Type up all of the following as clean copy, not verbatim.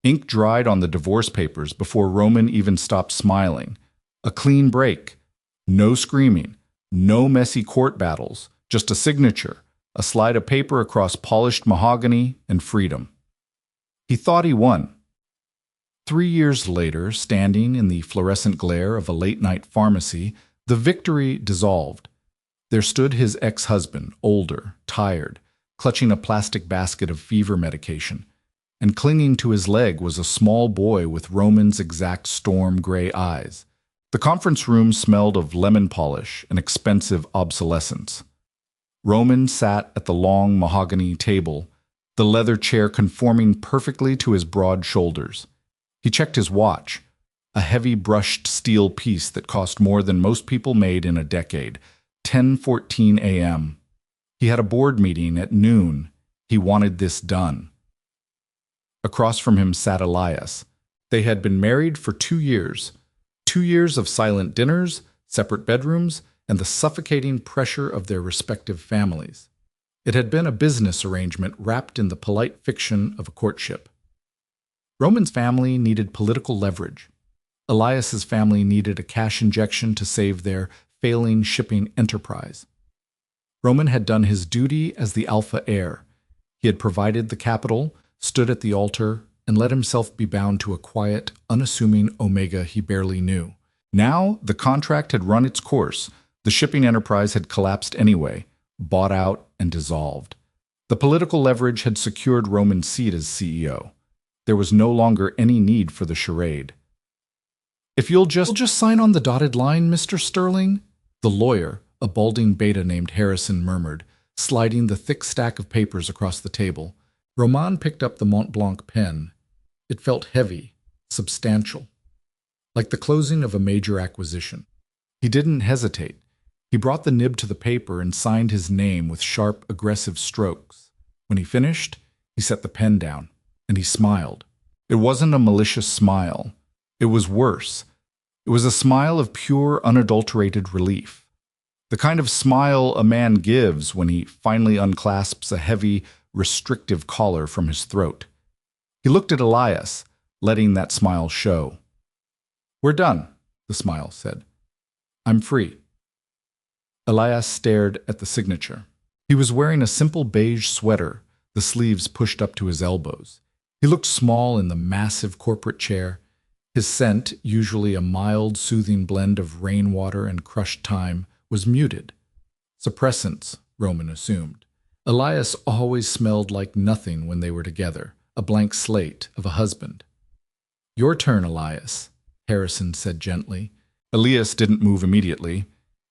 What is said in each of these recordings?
Ink dried on the divorce papers before Roman even stopped smiling. A clean break. No screaming. No messy court battles. Just a signature, a slide of paper across polished mahogany, and freedom. He thought he won. 3 years later, standing in the fluorescent glare of a late-night pharmacy, the victory dissolved. There stood his ex-husband, older, tired, clutching a plastic basket of fever medication, and clinging to his leg was a small boy with Roman's exact storm gray eyes. The conference room smelled of lemon polish and expensive obsolescence. Roman sat at the long mahogany table, the leather chair conforming perfectly to his broad shoulders. He checked his watch, a heavy brushed steel piece that cost more than most people made in a decade. 10:14 a.m. He had a board meeting at noon. He wanted this done. Across from him sat Elias. They had been married for 2 years. 2 years of silent dinners, separate bedrooms, and the suffocating pressure of their respective families. It had been a business arrangement wrapped in the polite fiction of a courtship. Roman's family needed political leverage. Elias's family needed a cash injection to save their failing shipping enterprise. Roman had done his duty as the alpha heir. He had provided the capital, stood at the altar, and let himself be bound to a quiet, unassuming Omega he barely knew. Now the contract had run its course. The shipping enterprise had collapsed anyway, bought out and dissolved. The political leverage had secured Roman's seat as CEO. There was no longer any need for the charade. "If you'll just sign on the dotted line, Mr. Sterling," the lawyer, a balding beta named Harrison, murmured, sliding the thick stack of papers across the table. Roman picked up the Mont Blanc pen. It felt heavy, substantial, like the closing of a major acquisition. He didn't hesitate. He brought the nib to the paper and signed his name with sharp, aggressive strokes. When he finished, he set the pen down, and he smiled. It wasn't a malicious smile. It was worse. It was a smile of pure, unadulterated relief. The kind of smile a man gives when he finally unclasps a heavy, restrictive collar from his throat. He looked at Elias, letting that smile show. "We're done," the smile said. "I'm free." Elias stared at the signature. He was wearing a simple beige sweater, the sleeves pushed up to his elbows. He looked small in the massive corporate chair. His scent, usually a mild, soothing blend of rainwater and crushed thyme, was muted. Suppressants, Roman assumed. Elias always smelled like nothing when they were together, a blank slate of a husband. "Your turn, Elias," Harrison said gently. Elias didn't move immediately.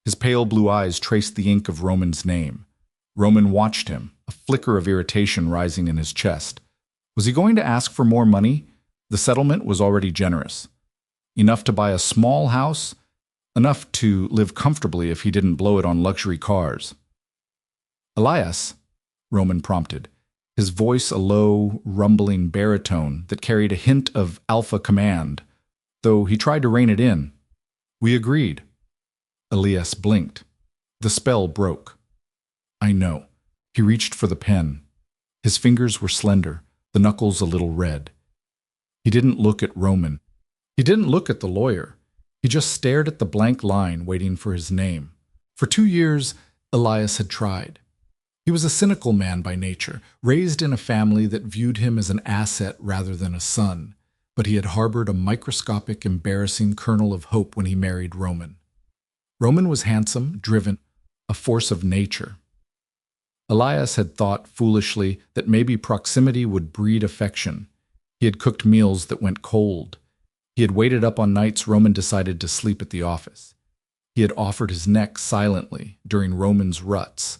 His pale blue eyes traced the ink of Roman's name. Roman watched him, a flicker of irritation rising in his chest. Was he going to ask for more money? The settlement was already generous. Enough to buy a small house, enough to live comfortably if he didn't blow it on luxury cars. "Elias," Roman prompted, his voice a low, rumbling baritone that carried a hint of alpha command, though he tried to rein it in. "We agreed." Elias blinked. The spell broke. "I know." He reached for the pen. His fingers were slender, the knuckles a little red. He didn't look at Roman. He didn't look at the lawyer. He just stared at the blank line, waiting for his name. For 2 years, Elias had tried. He was a cynical man by nature, raised in a family that viewed him as an asset rather than a son, but he had harbored a microscopic, embarrassing kernel of hope when he married Roman. Roman was handsome, driven, a force of nature. Elias had thought, foolishly, that maybe proximity would breed affection. He had cooked meals that went cold. He had waited up on nights Roman decided to sleep at the office. He had offered his neck silently during Roman's ruts,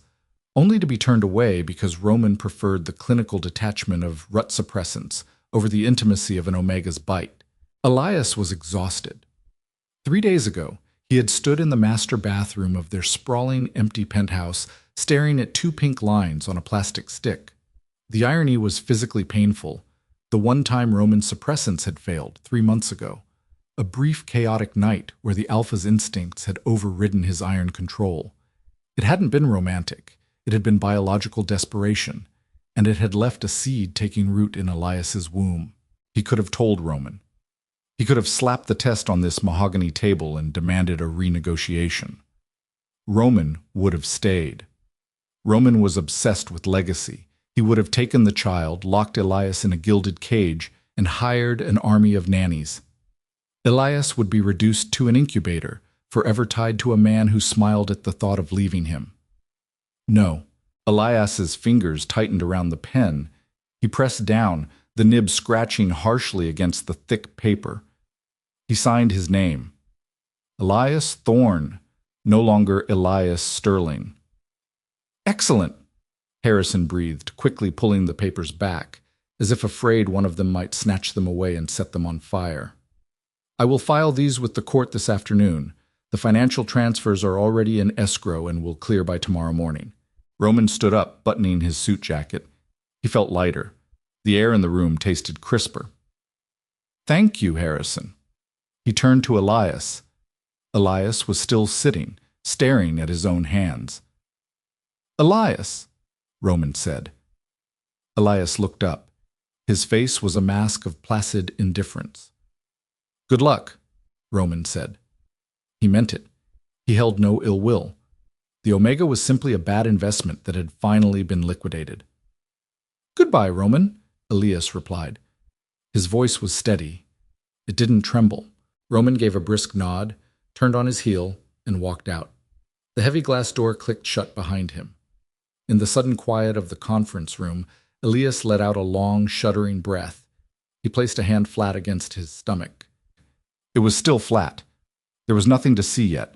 only to be turned away because Roman preferred the clinical detachment of rut suppressants over the intimacy of an Omega's bite. Elias was exhausted. 3 days ago, he had stood in the master bathroom of their sprawling, empty penthouse, staring at 2 pink lines on a plastic stick. The irony was physically painful. The one time Roman suppressants had failed 3 months ago. A brief, chaotic night where the alpha's instincts had overridden his iron control. It hadn't been romantic. It had been biological desperation, and it had left a seed taking root in Elias's womb. He could have told Roman. He could have slapped the test on this mahogany table and demanded a renegotiation. Roman would have stayed. Roman was obsessed with legacy. He would have taken the child, locked Elias in a gilded cage, and hired an army of nannies. Elias would be reduced to an incubator, forever tied to a man who smiled at the thought of leaving him. No. Elias's fingers tightened around the pen. He pressed down, the nib scratching harshly against the thick paper. He signed his name. Elias Thorne, no longer Elias Sterling. Excellent, Harrison breathed, quickly pulling the papers back, as if afraid one of them might snatch them away and set them on fire. I will file these with the court this afternoon. The financial transfers are already in escrow and will clear by tomorrow morning. Roman stood up, buttoning his suit jacket. He felt lighter. The air in the room tasted crisper. Thank you, Harrison. He turned to Elias. Elias was still sitting, staring at his own hands. Elias, Roman said. Elias looked up. His face was a mask of placid indifference. Good luck, Roman said. He meant it. He held no ill will. The Omega was simply a bad investment that had finally been liquidated. Goodbye, Roman, Elias replied. His voice was steady. It didn't tremble. Roman gave a brisk nod, turned on his heel, and walked out. The heavy glass door clicked shut behind him. In the sudden quiet of the conference room, Elias let out a long, shuddering breath. He placed a hand flat against his stomach. It was still flat. There was nothing to see yet.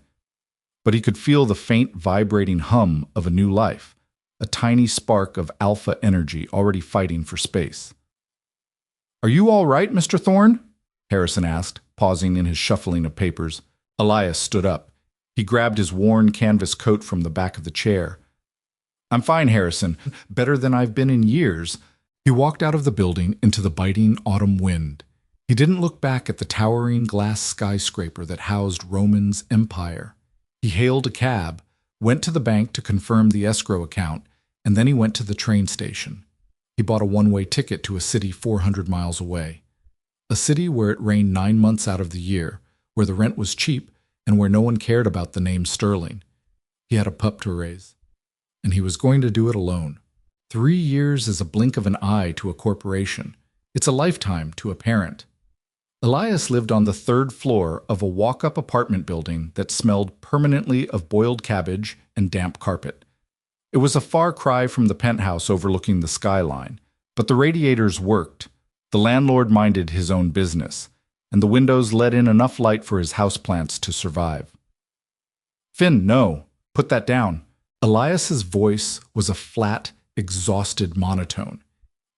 But he could feel the faint, vibrating hum of a new life, a tiny spark of alpha energy already fighting for space. Are you all right, Mr. Thorne? Harrison asked, pausing in his shuffling of papers. Elias stood up. He grabbed his worn canvas coat from the back of the chair. I'm fine, Harrison. Better than I've been in years. He walked out of the building into the biting autumn wind. He didn't look back at the towering glass skyscraper that housed Roman's empire. He hailed a cab, went to the bank to confirm the escrow account, and then he went to the train station. He bought a one-way ticket to a city 400 miles away. A city where it rained 9 months out of the year, where the rent was cheap, and where no one cared about the name Sterling. He had a pup to raise, and he was going to do it alone. 3 years is a blink of an eye to a corporation. It's a lifetime to a parent. Elias lived on the 3rd floor of a walk-up apartment building that smelled permanently of boiled cabbage and damp carpet. It was a far cry from the penthouse overlooking the skyline, but the radiators worked. The landlord minded his own business, and the windows let in enough light for his houseplants to survive. Finn, no, put that down. Elias's voice was a flat, exhausted monotone.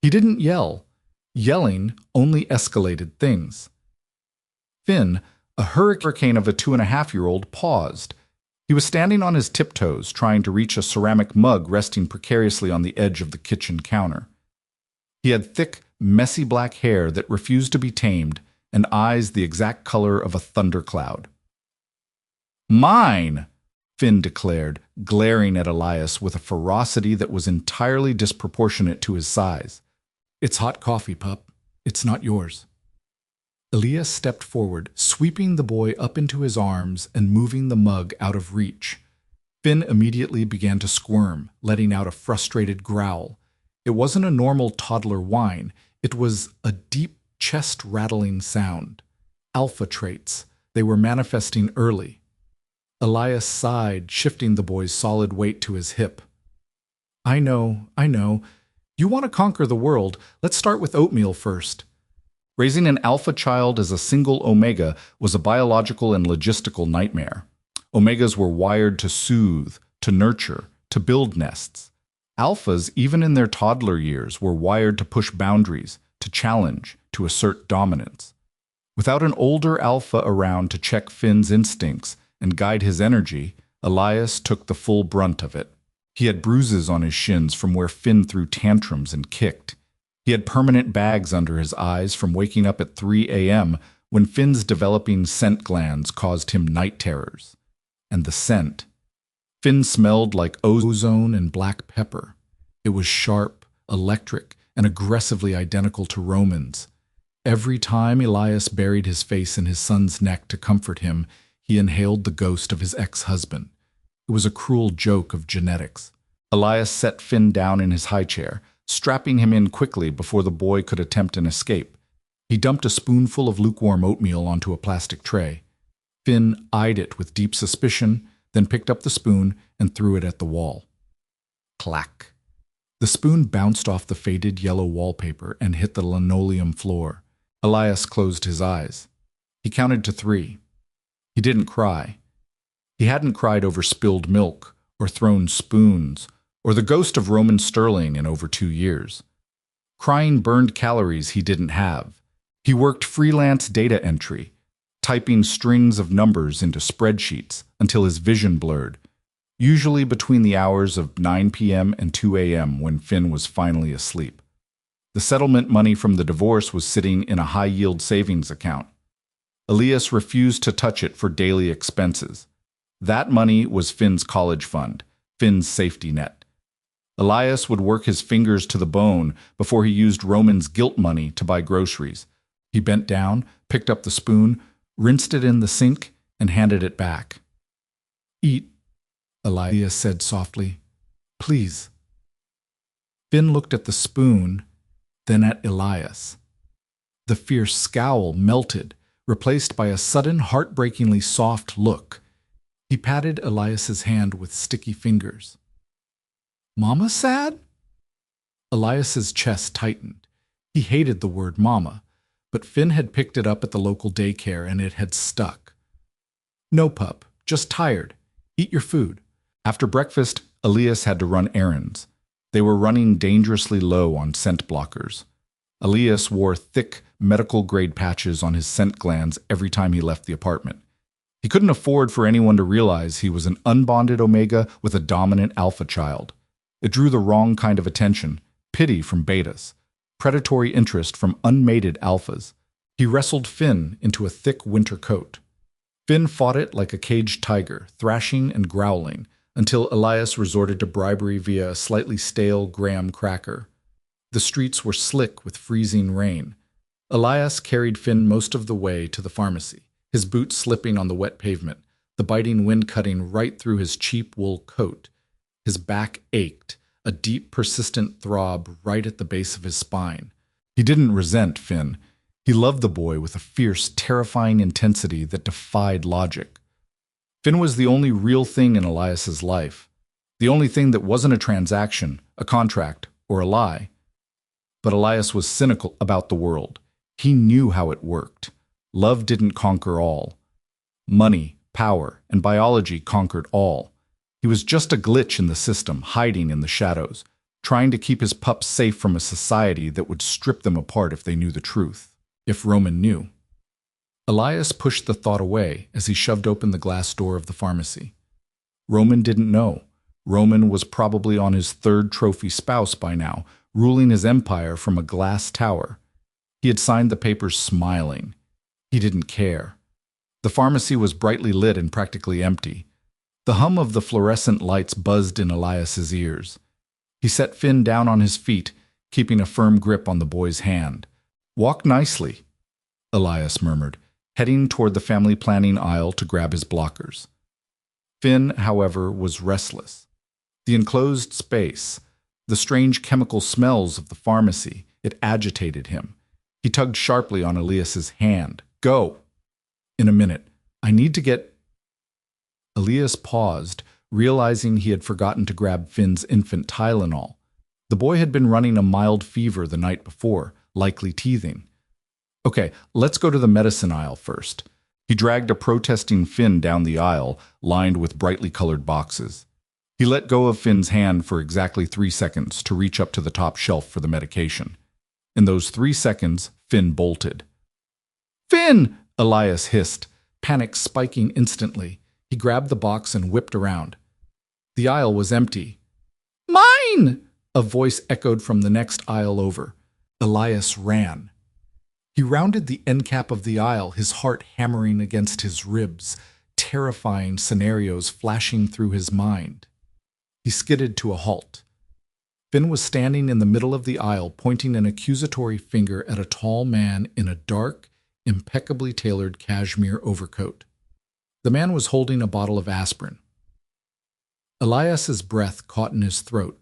He didn't yell. Yelling only escalated things. Finn, a hurricane of a 2.5-year-old, paused. He was standing on his tiptoes, trying to reach a ceramic mug resting precariously on the edge of the kitchen counter. He had thick, messy black hair that refused to be tamed, and eyes the exact color of a thundercloud. Mine, Finn declared, glaring at Elias with a ferocity that was entirely disproportionate to his size. It's hot coffee, pup. It's not yours. Elias stepped forward, sweeping the boy up into his arms and moving the mug out of reach. Finn immediately began to squirm, letting out a frustrated growl. It wasn't a normal toddler whine. It was a deep, chest-rattling sound. Alpha traits. They were manifesting early. Elias sighed, shifting the boy's solid weight to his hip. I know. You want to conquer the world. Let's start with oatmeal first. Raising an alpha child as a single Omega was a biological and logistical nightmare. Omegas were wired to soothe, to nurture, to build nests. Alphas, even in their toddler years, were wired to push boundaries, to challenge, to assert dominance. Without an older alpha around to check Finn's instincts and guide his energy, Elias took the full brunt of it. He had bruises on his shins from where Finn threw tantrums and kicked. He had permanent bags under his eyes from waking up at 3 a.m. when Finn's developing scent glands caused him night terrors. And the scent. Finn smelled like ozone and black pepper. It was sharp, electric, and aggressively identical to Roman's. Every time Elias buried his face in his son's neck to comfort him, he inhaled the ghost of his ex-husband. It was a cruel joke of genetics. Elias set Finn down in his high chair, strapping him in quickly before the boy could attempt an escape. He dumped a spoonful of lukewarm oatmeal onto a plastic tray. Finn eyed it with deep suspicion, then picked up the spoon and threw it at the wall. Clack. The spoon bounced off the faded yellow wallpaper and hit the linoleum floor. Elias closed his eyes. He counted to 3. He didn't cry. He hadn't cried over spilled milk, or thrown spoons, or the ghost of Roman sterling in over 2 years. Crying burned calories he didn't have. He worked freelance data entry, typing strings of numbers into spreadsheets until his vision blurred, usually between the hours of 9 p.m. and 2 a.m. when Finn was finally asleep. The settlement money from the divorce was sitting in a high-yield savings account. Elias refused to touch it for daily expenses. That money was Finn's college fund, Finn's safety net. Elias would work his fingers to the bone before he used Roman's guilt money to buy groceries. He bent down, picked up the spoon, rinsed it in the sink, and handed it back. "Eat," Elias said softly. "Please." Finn looked at the spoon, then at Elias. The fierce scowl melted, replaced by a sudden, heartbreakingly soft look. He patted Elias's hand with sticky fingers. "Mama sad?" Elias's chest tightened. He hated the word mama, but Finn had picked it up at the local daycare and it had stuck. "No, pup, just tired. Eat your food." After breakfast, Elias had to run errands. They were running dangerously low on scent blockers. Elias wore thick, medical-grade patches on his scent glands every time he left the apartment. He couldn't afford for anyone to realize he was an unbonded Omega with a dominant alpha child. It drew the wrong kind of attention, pity from betas, predatory interest from unmated alphas. He wrestled Finn into a thick winter coat. Finn fought it like a caged tiger, thrashing and growling, until Elias resorted to bribery via a slightly stale graham cracker. The streets were slick with freezing rain. Elias carried Finn most of the way to the pharmacy, his boots slipping on the wet pavement, the biting wind cutting right through his cheap wool coat. His back ached, a deep, persistent throb right at the base of his spine. He didn't resent Finn. He loved the boy with a fierce, terrifying intensity that defied logic. Finn was the only real thing in Elias's life, the only thing that wasn't a transaction, a contract, or a lie. But Elias was cynical about the world. He knew how it worked. Love didn't conquer all. Money, power, and biology conquered all. He was just a glitch in the system, hiding in the shadows, trying to keep his pups safe from a society that would strip them apart if they knew the truth, if Roman knew. Elias pushed the thought away as he shoved open the glass door of the pharmacy. Roman didn't know. Roman was probably on his 3rd trophy spouse by now, ruling his empire from a glass tower. He had signed the papers smiling. He didn't care. The pharmacy was brightly lit and practically empty. The hum of the fluorescent lights buzzed in Elias's ears. He set Finn down on his feet, keeping a firm grip on the boy's hand. "Walk nicely," Elias murmured, heading toward the family planning aisle to grab his blockers. Finn, however, was restless. The enclosed space, the strange chemical smells of the pharmacy, it agitated him. He tugged sharply on Elias's hand. "Go!" "In a minute. I need to get—" Elias paused, realizing he had forgotten to grab Finn's infant Tylenol. The boy had been running a mild fever the night before, likely teething. "Okay, let's go to the medicine aisle first." He dragged a protesting Finn down the aisle, lined with brightly colored boxes. He let go of Finn's hand for exactly 3 seconds to reach up to the top shelf for the medication. In those 3 seconds, Finn bolted. "Finn!" Elias hissed, panic spiking instantly. He grabbed the box and whipped around. The aisle was empty. "Mine!" a voice echoed from the next aisle over. Elias ran. He rounded the end cap of the aisle, his heart hammering against his ribs, terrifying scenarios flashing through his mind. He skidded to a halt. Finn was standing in the middle of the aisle, pointing an accusatory finger at a tall man in a dark, impeccably tailored cashmere overcoat. The man was holding a bottle of aspirin. Elias's breath caught in his throat.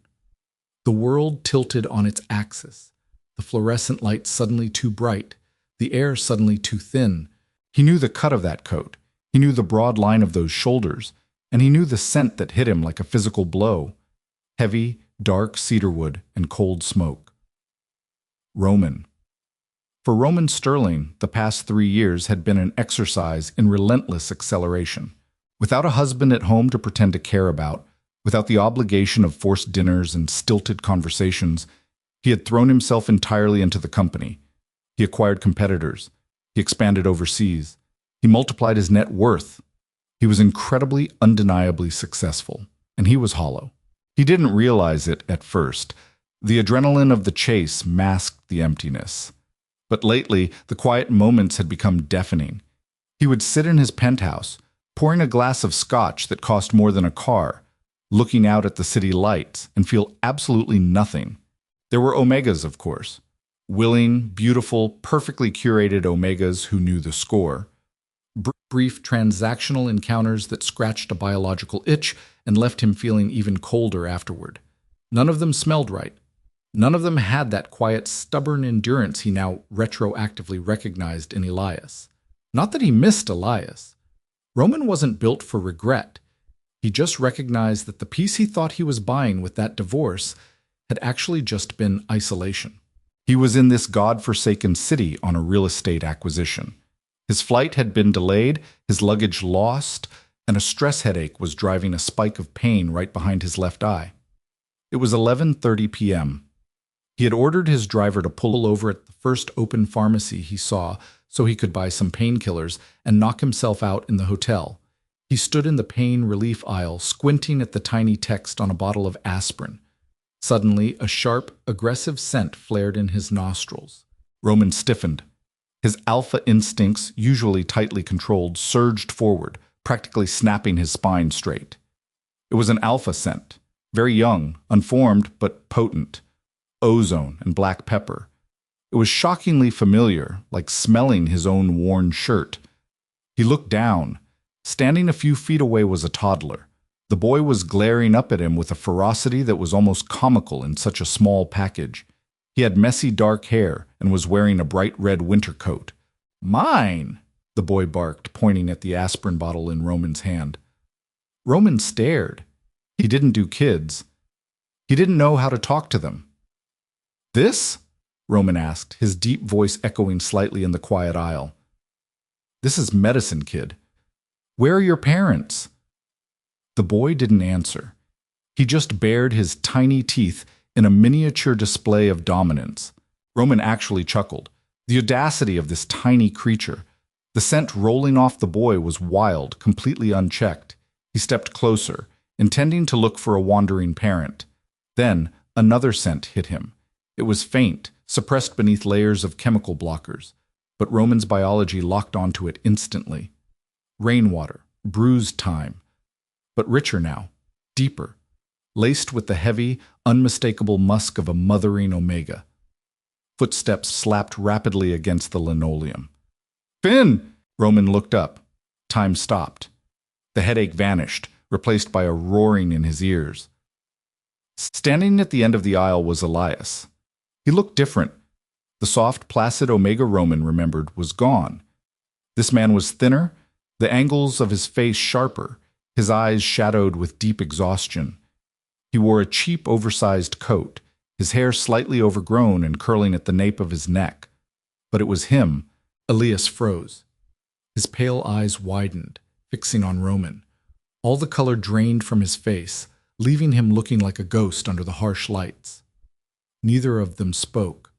The world tilted on its axis, the fluorescent light suddenly too bright, the air suddenly too thin. He knew the cut of that coat. He knew the broad line of those shoulders, and he knew the scent that hit him like a physical blow. Heavy, dark cedarwood and cold smoke. Roman. For Roman Sterling, the past 3 years had been an exercise in relentless acceleration. Without a husband at home to pretend to care about, without the obligation of forced dinners and stilted conversations, he had thrown himself entirely into the company. He acquired competitors. He expanded overseas. He multiplied his net worth. He was incredibly, undeniably successful, and he was hollow. He didn't realize it at first. The adrenaline of the chase masked the emptiness. But lately, the quiet moments had become deafening. He would sit in his penthouse, pouring a glass of scotch that cost more than a car, looking out at the city lights, and feel absolutely nothing. There were Omegas, of course. Willing, beautiful, perfectly curated Omegas who knew the score. Brief transactional encounters that scratched a biological itch and left him feeling even colder afterward. None of them smelled right. None of them had that quiet, stubborn endurance he now retroactively recognized in Elias. Not that he missed Elias. Roman wasn't built for regret. He just recognized that the peace he thought he was buying with that divorce had actually just been isolation. He was in this God-forsaken city on a real estate acquisition. His flight had been delayed, his luggage lost, and a stress headache was driving a spike of pain right behind his left eye. It was 11:30 p.m. He had ordered his driver to pull over at the first open pharmacy he saw so he could buy some painkillers and knock himself out in the hotel. He stood in the pain relief aisle, squinting at the tiny text on a bottle of aspirin. Suddenly, a sharp, aggressive scent flared in his nostrils. Roman stiffened. His alpha instincts, usually tightly controlled, surged forward, practically snapping his spine straight. It was an alpha scent, very young, unformed, but potent. Ozone and black pepper. It was shockingly familiar, like smelling his own worn shirt. He looked down. Standing a few feet away was a toddler. The boy was glaring up at him with a ferocity that was almost comical in such a small package. He had messy dark hair and was wearing a bright red winter coat. "Mine!" the boy barked, pointing at the aspirin bottle in Roman's hand. Roman stared. He didn't do kids. He didn't know how to talk to them. "This?" Roman asked, his deep voice echoing slightly in the quiet aisle. "This is medicine, kid. Where are your parents?" The boy didn't answer. He just bared his tiny teeth in a miniature display of dominance. Roman actually chuckled. The audacity of this tiny creature. The scent rolling off the boy was wild, completely unchecked. He stepped closer, intending to look for a wandering parent. Then another scent hit him. It was faint, suppressed beneath layers of chemical blockers, but Roman's biology locked onto it instantly. Rainwater, bruised thyme, but richer now, deeper, laced with the heavy, unmistakable musk of a mothering Omega. Footsteps slapped rapidly against the linoleum. "Finn!" Roman looked up. Time stopped. The headache vanished, replaced by a roaring in his ears. Standing at the end of the aisle was Elias. He looked different. The soft, placid Omega Roman remembered was gone. This man was thinner, the angles of his face sharper, his eyes shadowed with deep exhaustion. He wore a cheap, oversized coat, his hair slightly overgrown and curling at the nape of his neck. But it was him. Elias froze. His pale eyes widened, fixing on Roman. All the color drained from his face, leaving him looking like a ghost under the harsh lights. Neither of them spoke.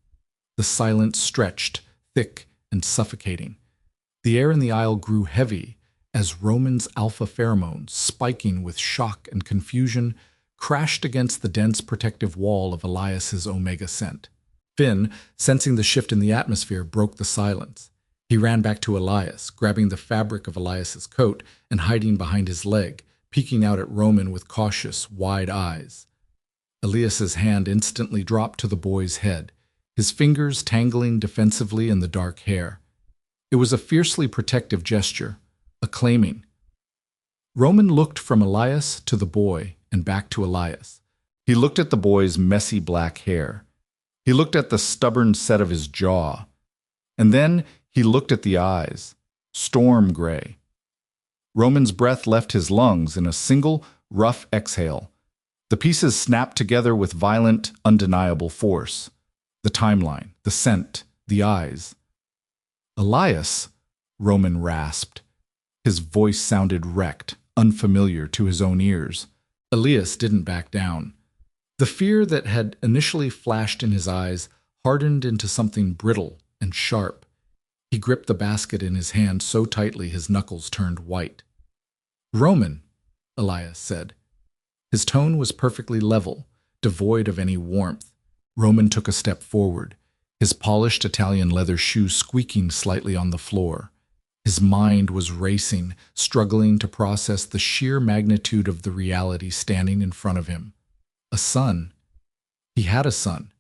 The silence stretched, thick and suffocating. The air in the aisle grew heavy as Roman's alpha pheromones, spiking with shock and confusion, crashed against the dense protective wall of Elias's Omega scent. Finn, sensing the shift in the atmosphere, broke the silence. He ran back to Elias, grabbing the fabric of Elias's coat and hiding behind his leg, peeking out at Roman with cautious, wide eyes. Elias's hand instantly dropped to the boy's head, his fingers tangling defensively in the dark hair. It was a fiercely protective gesture, a claiming. Roman looked from Elias to the boy and back to Elias. He looked at the boy's messy black hair. He looked at the stubborn set of his jaw. And then he looked at the eyes, storm gray. Roman's breath left his lungs in a single, rough exhale. The pieces snapped together with violent, undeniable force. The timeline, the scent, the eyes. Elias, Roman rasped. His voice sounded wrecked, unfamiliar to his own ears. Elias didn't back down. The fear that had initially flashed in his eyes hardened into something brittle and sharp. He gripped the basket in his hand so tightly his knuckles turned white. "Roman," Elias said. His tone was perfectly level, devoid of any warmth. Roman took a step forward, his polished Italian leather shoe squeaking slightly on the floor. His mind was racing, struggling to process the sheer magnitude of the reality standing in front of him. A son. He had a son.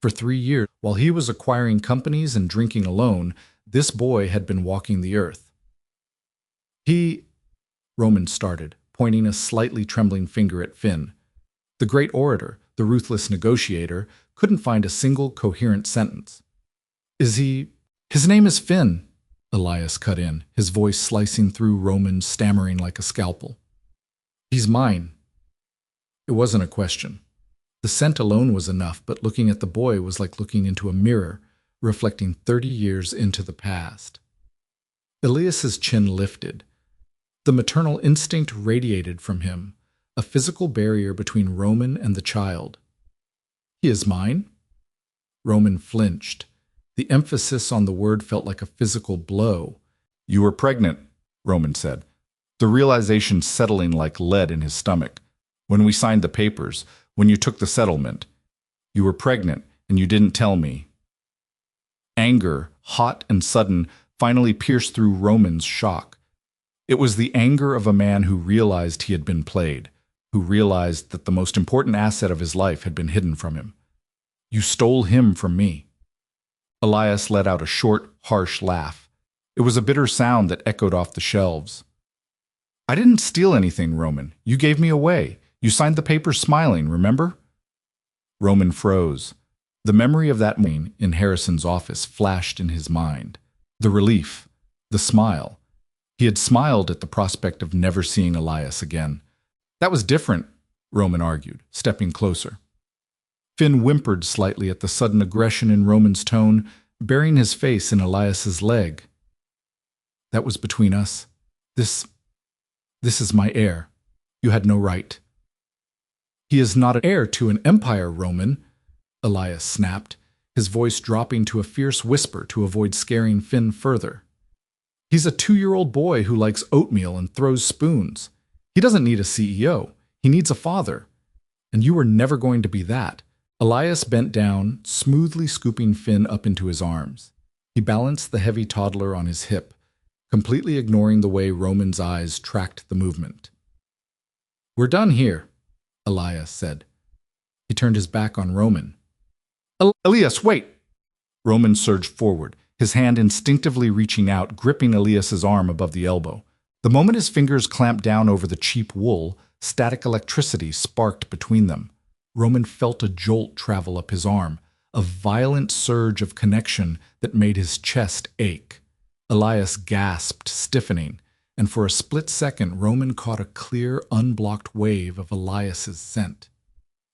For 3 years, while he was acquiring companies and drinking alone, this boy had been walking the earth. Roman started, pointing a slightly trembling finger at Finn. The great orator, the ruthless negotiator, couldn't find a single coherent sentence. His name is Finn," Elias cut in, his voice slicing through Roman, stammering like a scalpel. "He's mine." It wasn't a question. The scent alone was enough, but looking at the boy was like looking into a mirror, reflecting 30 years into the past. Elias's chin lifted. The maternal instinct radiated from him, a physical barrier between Roman and the child. "He is mine?" Roman flinched. The emphasis on the word felt like a physical blow. "You were pregnant," Roman said, the realization settling like lead in his stomach. "When we signed the papers, when you took the settlement. You were pregnant, and you didn't tell me." Anger, hot and sudden, finally pierced through Roman's shock. It was the anger of a man who realized he had been played, who realized that the most important asset of his life had been hidden from him. "You stole him from me." Elias let out a short, harsh laugh. It was a bitter sound that echoed off the shelves. "I didn't steal anything, Roman. You gave me away. You signed the papers smiling, remember?" Roman froze. The memory of that morning in Harrison's office flashed in his mind. The relief, the smile. He had smiled at the prospect of never seeing Elias again. "That was different," Roman argued, stepping closer. Finn whimpered slightly at the sudden aggression in Roman's tone, burying his face in Elias's leg. "That was between us. This is my heir. You had no right." "He is not an heir to an empire, Roman," Elias snapped, his voice dropping to a fierce whisper to avoid scaring Finn further. "He's a 2-year-old boy who likes oatmeal and throws spoons. He doesn't need a CEO. He needs a father. And you were never going to be that." Elias bent down, smoothly scooping Finn up into his arms. He balanced the heavy toddler on his hip, completely ignoring the way Roman's eyes tracked the movement. "We're done here," Elias said. He turned his back on Roman. "Elias, wait!" Roman surged forward, his hand instinctively reaching out, gripping Elias's arm above the elbow. The moment his fingers clamped down over the cheap wool, static electricity sparked between them. Roman felt a jolt travel up his arm, a violent surge of connection that made his chest ache. Elias gasped, stiffening, and for a split second Roman caught a clear, unblocked wave of Elias's scent.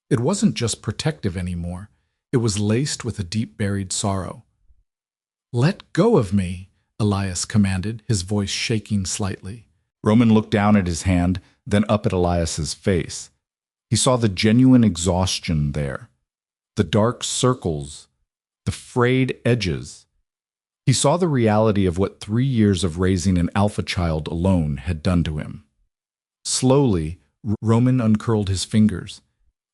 It wasn't just protective anymore. It was laced with a deep-buried sorrow. "Let go of me," Elias commanded, his voice shaking slightly. Roman looked down at his hand, then up at Elias's face. He saw the genuine exhaustion there, the dark circles, the frayed edges. He saw the reality of what 3 years of raising an alpha child alone had done to him. Slowly, Roman uncurled his fingers.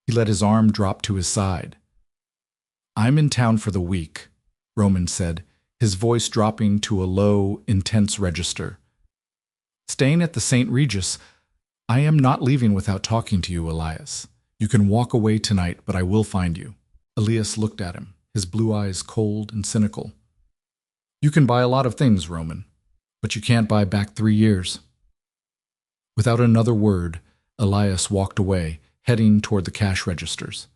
He let his arm drop to his side. "I'm in town for the week," Roman said, his voice dropping to a low, intense register. "Staying at the St. Regis. I am not leaving without talking to you, Elias. You can walk away tonight, but I will find you. Elias looked at him, his blue eyes cold and cynical. You can buy a lot of things, Roman, but you can't buy back 3 years. Without another word, Elias walked away, heading toward the cash registers.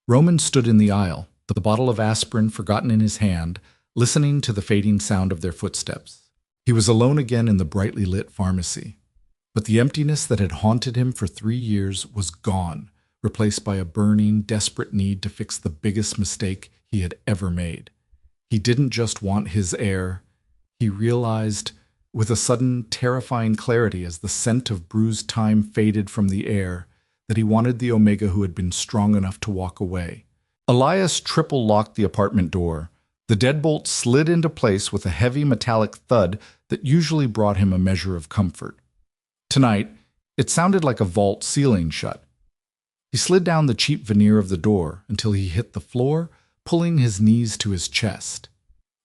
Roman stood in the aisle, the bottle of aspirin forgotten in his hand, listening to the fading sound of their footsteps. He was alone again in the brightly lit pharmacy. But the emptiness that had haunted him for 3 years was gone, replaced by a burning, desperate need to fix the biggest mistake he had ever made. He didn't just want his heir. He realized with a sudden, terrifying clarity as the scent of bruised time faded from the air that he wanted the Omega who had been strong enough to walk away. Elias triple-locked the apartment door. The deadbolt slid into place with a heavy metallic thud that usually brought him a measure of comfort. Tonight, it sounded like a vault ceiling shut. He slid down the cheap veneer of the door until he hit the floor, pulling his knees to his chest.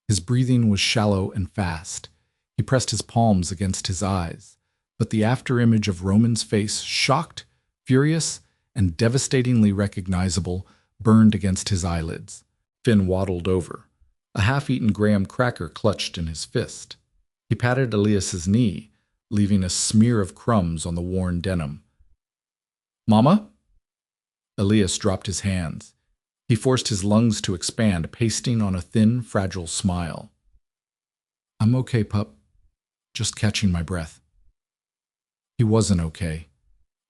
His breathing was shallow and fast. He pressed his palms against his eyes, but the afterimage of Roman's face, shocked, furious, and devastatingly recognizable, burned against his eyelids. Finn waddled over, a half-eaten graham cracker clutched in his fist. He patted Elias's knee, leaving a smear of crumbs on the worn denim. "Mama?" Elias dropped his hands. He forced his lungs to expand, pasting on a thin, fragile smile. "I'm okay, pup. Just catching my breath." He wasn't okay.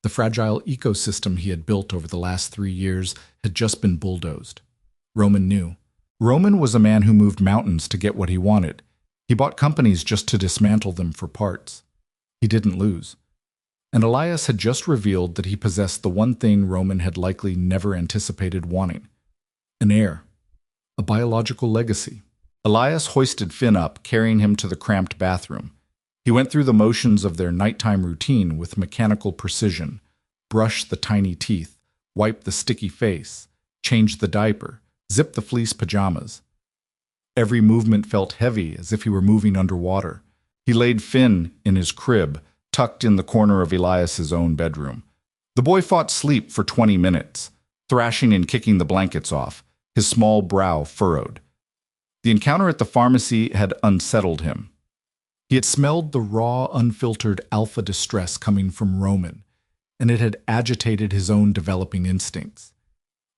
The fragile ecosystem he had built over the last 3 years had just been bulldozed. Roman knew. Roman was a man who moved mountains to get what he wanted. He bought companies just to dismantle them for parts. He didn't lose. And Elias had just revealed that he possessed the one thing Roman had likely never anticipated wanting: an heir, a biological legacy. Elias hoisted Finn up, carrying him to the cramped bathroom. He went through the motions of their nighttime routine with mechanical precision, brushed the tiny teeth, wiped the sticky face, changed the diaper, zipped the fleece pajamas. Every movement felt heavy, as if he were moving underwater. He laid Finn in his crib, tucked in the corner of Elias's own bedroom. The boy fought sleep for 20 minutes, thrashing and kicking the blankets off, his small brow furrowed. The encounter at the pharmacy had unsettled him. He had smelled the raw, unfiltered alpha distress coming from Roman, and it had agitated his own developing instincts.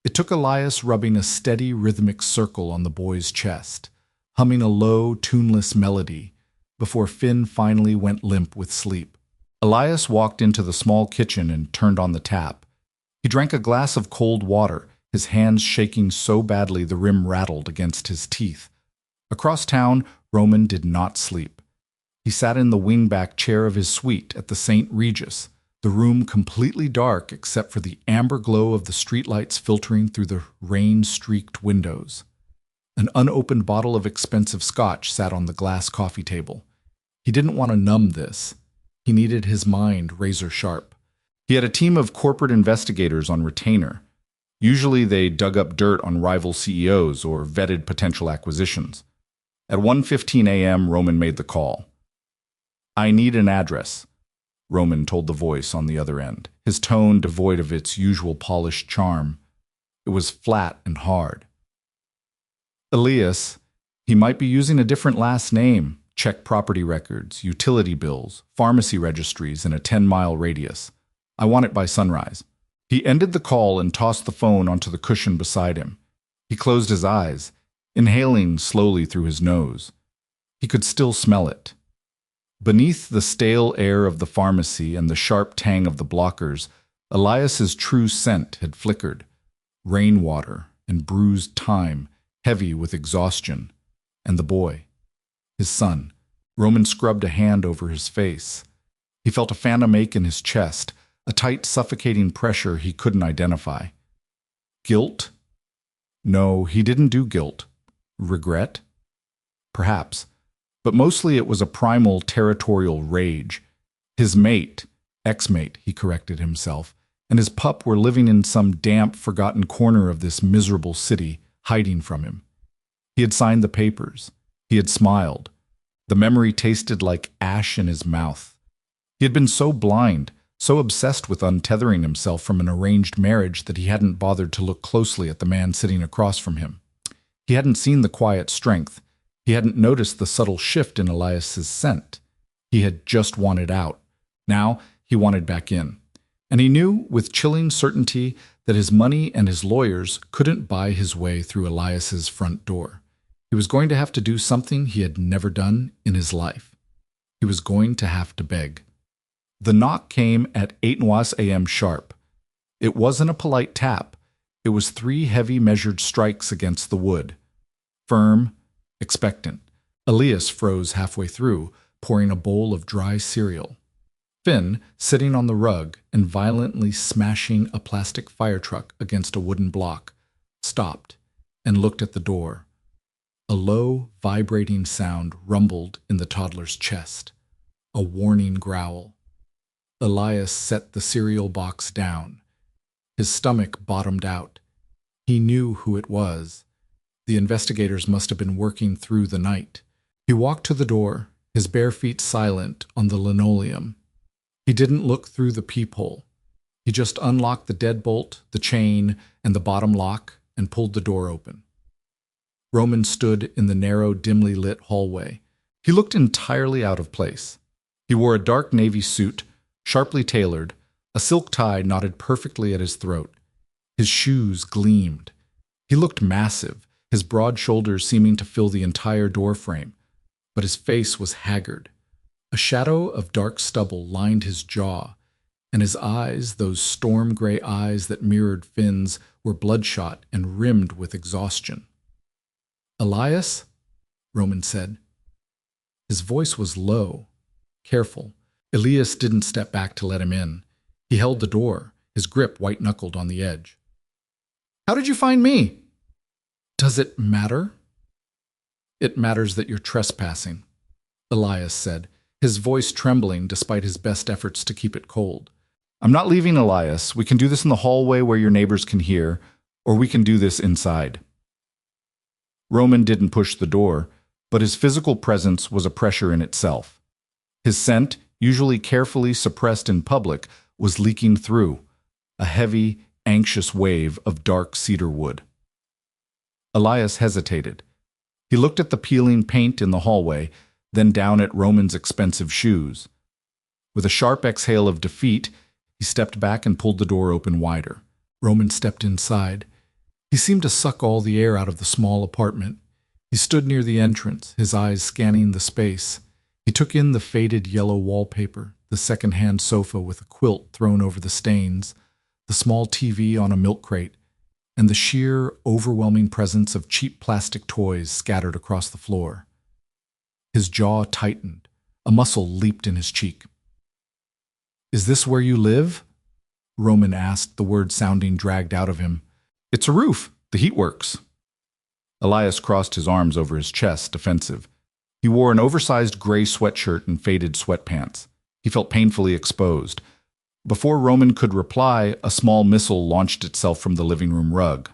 It took Elias rubbing a steady, rhythmic circle on the boy's chest, humming a low, tuneless melody, before Finn finally went limp with sleep. Elias walked into the small kitchen and turned on the tap. He drank a glass of cold water, his hands shaking so badly the rim rattled against his teeth. Across town, Roman did not sleep. He sat in the wingback chair of his suite at the St. Regis, the room completely dark except for the amber glow of the streetlights filtering through the rain-streaked windows. An unopened bottle of expensive scotch sat on the glass coffee table. He didn't want to numb this. He needed his mind razor sharp. He had a team of corporate investigators on retainer. Usually they dug up dirt on rival CEOs or vetted potential acquisitions. At 1:15 a.m., Roman made the call. "I need an address," Roman told the voice on the other end, his tone devoid of its usual polished charm. It was flat and hard. Elias, he might be using a different last name. Check property records, utility bills, pharmacy registries in a 10-mile radius. I want it by sunrise. He ended the call and tossed the phone onto the cushion beside him. He closed his eyes, inhaling slowly through his nose. He could still smell it. Beneath the stale air of the pharmacy and the sharp tang of the blockers, Elias's true scent had flickered. Rainwater and bruised time, heavy with exhaustion. And the boy. His son. Roman scrubbed a hand over his face. He felt a phantom ache in his chest, a tight, suffocating pressure he couldn't identify. Guilt? No, he didn't do guilt. Regret? Perhaps. But mostly it was a primal, territorial rage. His mate, ex-mate, he corrected himself, and his pup were living in some damp, forgotten corner of this miserable city, hiding from him. He had signed the papers. He had smiled. The memory tasted like ash in his mouth. He had been so blind, so obsessed with untethering himself from an arranged marriage that he hadn't bothered to look closely at the man sitting across from him. He hadn't seen the quiet strength. He hadn't noticed the subtle shift in Elias's scent. He had just wanted out. Now he wanted back in. And he knew with chilling certainty that his money and his lawyers couldn't buy his way through Elias's front door. He was going to have to do something he had never done in his life. He was going to have to beg. The knock came at 8:15 a.m. sharp. It wasn't a polite tap. It was 3 heavy measured strikes against the wood. Firm, expectant. Elias froze halfway through, pouring a bowl of dry cereal. Finn, sitting on the rug and violently smashing a plastic fire truck against a wooden block, stopped and looked at the door. A low, vibrating sound rumbled in the toddler's chest. A warning growl. Elias set the cereal box down. His stomach bottomed out. He knew who it was. The investigators must have been working through the night. He walked to the door, his bare feet silent on the linoleum. He didn't look through the peephole. He just unlocked the deadbolt, the chain, and the bottom lock and pulled the door open. Roman stood in the narrow, dimly lit hallway. He looked entirely out of place. He wore a dark navy suit, sharply tailored, a silk tie knotted perfectly at his throat. His shoes gleamed. He looked massive, his broad shoulders seeming to fill the entire doorframe, but his face was haggard. A shadow of dark stubble lined his jaw, and his eyes, those storm gray eyes that mirrored Finn's, were bloodshot and rimmed with exhaustion. "Elias?" Roman said. His voice was low, careful. Elias didn't step back to let him in. He held the door, his grip white-knuckled on the edge. "How did you find me?" "Does it matter?" "It matters that you're trespassing," Elias said, his voice trembling despite his best efforts to keep it cold. "I'm not leaving, Elias. We can do this in the hallway where your neighbors can hear, or we can do this inside." Roman didn't push the door, but his physical presence was a pressure in itself. His scent, usually carefully suppressed in public, was leaking through, a heavy, anxious wave of dark cedar wood. Elias hesitated. He looked at the peeling paint in the hallway, then down at Roman's expensive shoes. With a sharp exhale of defeat, he stepped back and pulled the door open wider. Roman stepped inside. He seemed to suck all the air out of the small apartment. He stood near the entrance, his eyes scanning the space. He took in the faded yellow wallpaper, the second-hand sofa with a quilt thrown over the stains, the small TV on a milk crate, and the sheer, overwhelming presence of cheap plastic toys scattered across the floor. His jaw tightened. A muscle leaped in his cheek. "Is this where you live?" Roman asked, the word sounding dragged out of him. "It's a roof. The heat works." Elias crossed his arms over his chest, defensive. He wore an oversized gray sweatshirt and faded sweatpants. He felt painfully exposed. Before Roman could reply, a small missile launched itself from the living room rug.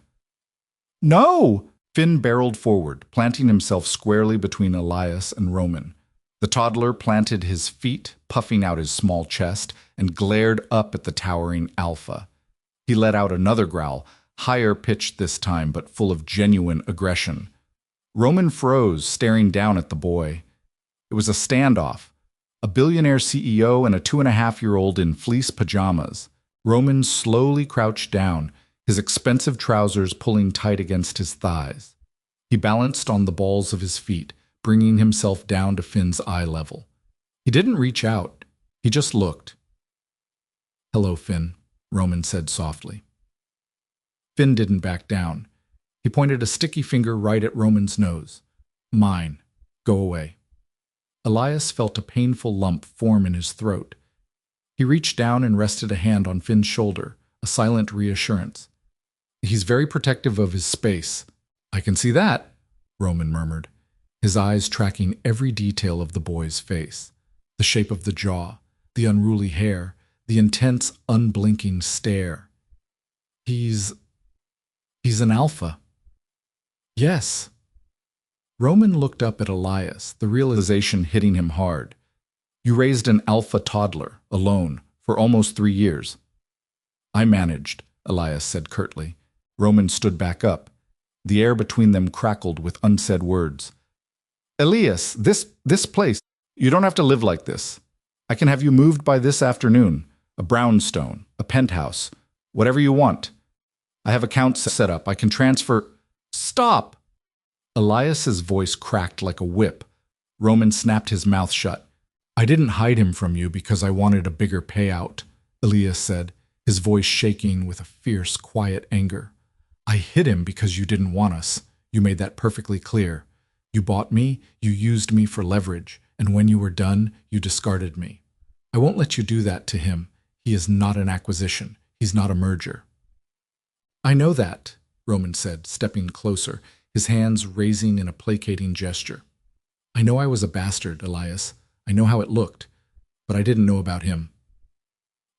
"No!" Finn barreled forward, planting himself squarely between Elias and Roman. The toddler planted his feet, puffing out his small chest, and glared up at the towering alpha. He let out another growl, higher pitched this time, but full of genuine aggression. Roman froze, staring down at the boy. It was a standoff. A billionaire CEO and a 2.5-year-old in fleece pajamas. Roman slowly crouched down, his expensive trousers pulling tight against his thighs. He balanced on the balls of his feet, bringing himself down to Finn's eye level. He didn't reach out. He just looked. "Hello, Finn," Roman said softly. Finn didn't back down. He pointed a sticky finger right at Roman's nose. "Mine. Go away." Elias felt a painful lump form in his throat. He reached down and rested a hand on Finn's shoulder, a silent reassurance. "He's very protective of his space." "I can see that," Roman murmured, his eyes tracking every detail of the boy's face. The shape of the jaw, the unruly hair, the intense, unblinking stare. He's an alpha." "Yes." Roman looked up at Elias, the realization hitting him hard. "You raised an alpha toddler, alone, for almost 3 years. I managed, Elias said curtly. Roman stood back up. The air between them crackled with unsaid words. Elias, this place, you don't have to live like this. I can have you moved by this afternoon. A brownstone, a penthouse, whatever you want. I have accounts set up. I can transfer. Stop! Elias's voice cracked like a whip. Roman snapped his mouth shut. I didn't hide him from you because I wanted a bigger payout, Elias said, his voice shaking with a fierce, quiet anger. I hid him because you didn't want us. You made that perfectly clear. You bought me, you used me for leverage, and when you were done, you discarded me. I won't let you do that to him. He is not an acquisition. He's not a merger. I know that, Roman said, stepping closer, his hands raising in a placating gesture. I know I was a bastard, Elias. I know how it looked, but I didn't know about him.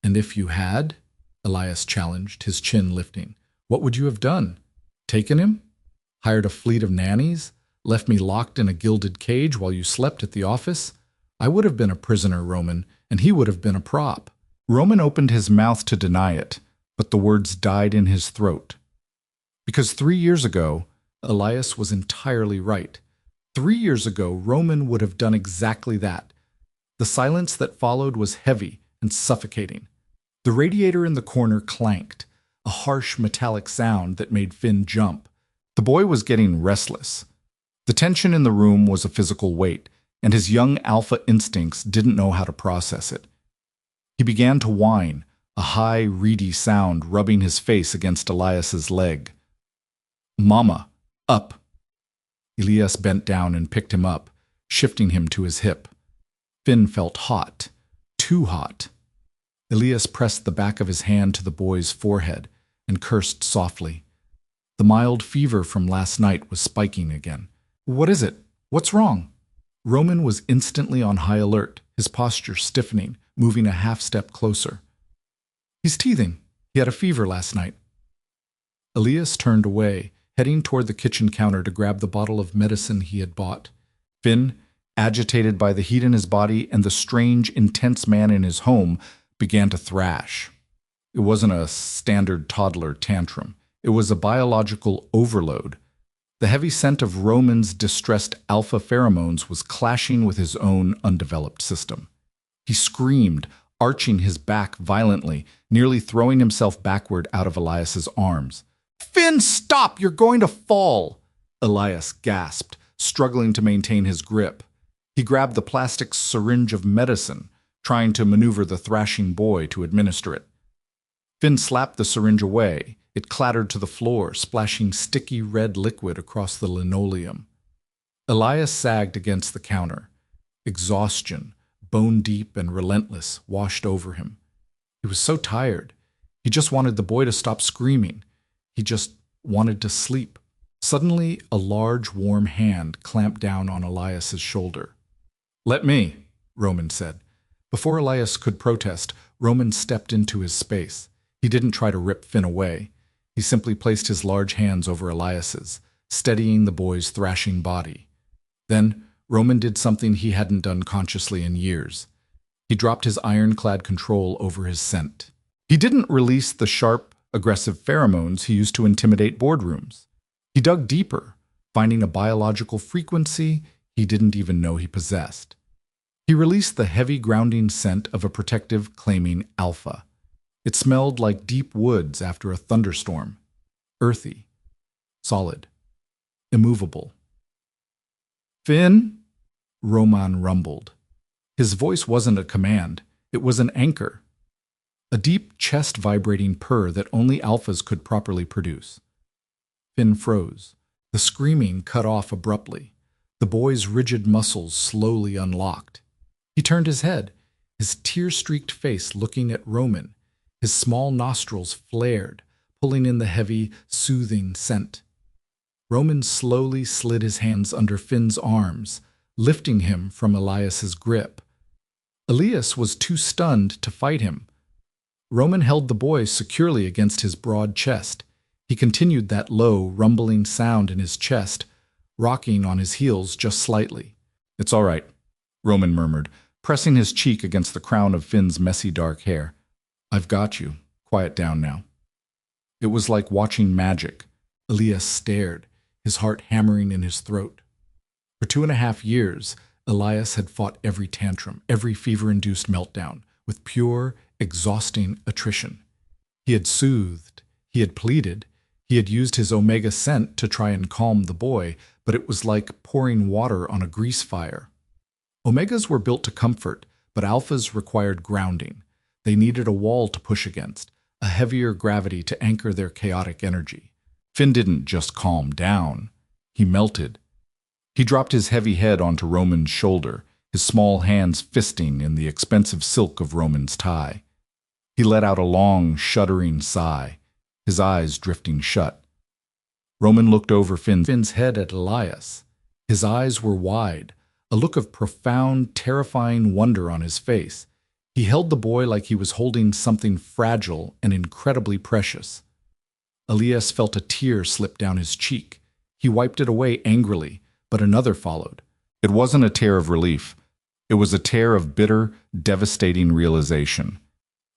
And if you had, Elias challenged, his chin lifting, what would you have done? Taken him? Hired a fleet of nannies? Left me locked in a gilded cage while you slept at the office? I would have been a prisoner, Roman, and he would have been a prop. Roman opened his mouth to deny it, but the words died in his throat. Because 3 years ago, Elias was entirely right. 3 years ago, Roman would have done exactly that. The silence that followed was heavy and suffocating. The radiator in the corner clanked, a harsh metallic sound that made Finn jump. The boy was getting restless. The tension in the room was a physical weight, and his young alpha instincts didn't know how to process it. He began to whine, a high, reedy sound rubbing his face against Elias's leg. Mama, up. Elias bent down and picked him up, shifting him to his hip. Finn felt hot, too hot. Elias pressed the back of his hand to the boy's forehead and cursed softly. The mild fever from last night was spiking again. What is it? What's wrong? Roman was instantly on high alert, his posture stiffening, moving a half-step closer. He's teething. He had a fever last night. Elias turned away, heading toward the kitchen counter to grab the bottle of medicine he had bought. Finn, agitated by the heat in his body and the strange, intense man in his home, began to thrash. It wasn't a standard toddler tantrum. It was a biological overload. The heavy scent of Roman's distressed alpha pheromones was clashing with his own undeveloped system. He screamed, arching his back violently, nearly throwing himself backward out of Elias's arms. Finn, stop! You're going to fall! Elias gasped, struggling to maintain his grip. He grabbed the plastic syringe of medicine, trying to maneuver the thrashing boy to administer it. Finn slapped the syringe away. It clattered to the floor, splashing sticky red liquid across the linoleum. Elias sagged against the counter. Exhaustion, bone-deep and relentless, washed over him. He was so tired. He just wanted the boy to stop screaming. He just wanted to sleep. Suddenly, a large, warm hand clamped down on Elias's shoulder. Let me, Roman said. Before Elias could protest, Roman stepped into his space. He didn't try to rip Finn away. He simply placed his large hands over Elias's, steadying the boy's thrashing body. Then, Roman did something he hadn't done consciously in years. He dropped his ironclad control over his scent. He didn't release the sharp, aggressive pheromones he used to intimidate boardrooms. He dug deeper, finding a biological frequency he didn't even know he possessed. He released the heavy, grounding scent of a protective, claiming alpha. It smelled like deep woods after a thunderstorm. Earthy. Solid. Immovable. Finn? Roman rumbled. His voice wasn't a command. It was an anchor. A deep, chest-vibrating purr that only alphas could properly produce. Finn froze. The screaming cut off abruptly. The boy's rigid muscles slowly unlocked. He turned his head, his tear-streaked face looking at Roman. His small nostrils flared, pulling in the heavy, soothing scent. Roman slowly slid his hands under Finn's arms, lifting him from Elias's grip. Elias was too stunned to fight him. Roman held the boy securely against his broad chest. He continued that low, rumbling sound in his chest, rocking on his heels just slightly. It's all right, Roman murmured, pressing his cheek against the crown of Finn's messy dark hair. "I've got you. Quiet down now." It was like watching magic. Elias stared, his heart hammering in his throat. For 2.5 years, Elias had fought every tantrum, every fever-induced meltdown, with pure, exhausting attrition. He had soothed, he had pleaded, he had used his Omega scent to try and calm the boy, but it was like pouring water on a grease fire. Omegas were built to comfort, but alphas required grounding. They needed a wall to push against, a heavier gravity to anchor their chaotic energy. Finn didn't just calm down. He melted. He dropped his heavy head onto Roman's shoulder, his small hands fisting in the expensive silk of Roman's tie. He let out a long, shuddering sigh, his eyes drifting shut. Roman looked over Finn's head at Elias. His eyes were wide, a look of profound, terrifying wonder on his face. He held the boy like he was holding something fragile and incredibly precious. Elias felt a tear slip down his cheek. He wiped it away angrily, but another followed. It wasn't a tear of relief. It was a tear of bitter, devastating realization.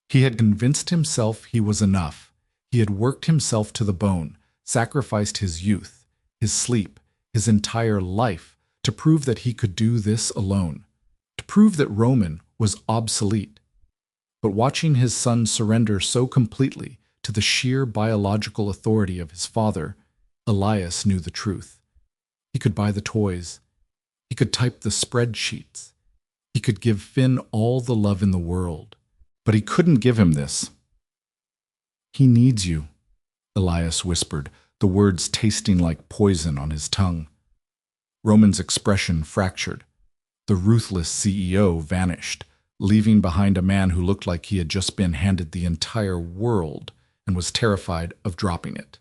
He had convinced himself he was enough. He had worked himself to the bone, sacrificed his youth, his sleep, his entire life to prove that he could do this alone, to prove that Roman was obsolete. But watching his son surrender so completely to the sheer biological authority of his father, Elias knew the truth. He could buy the toys. He could type the spreadsheets. He could give Finn all the love in the world. But he couldn't give him this. "He needs you," Elias whispered, the words tasting like poison on his tongue. Roman's expression fractured. The ruthless CEO vanished, leaving behind a man who looked like he had just been handed the entire world and was terrified of dropping it.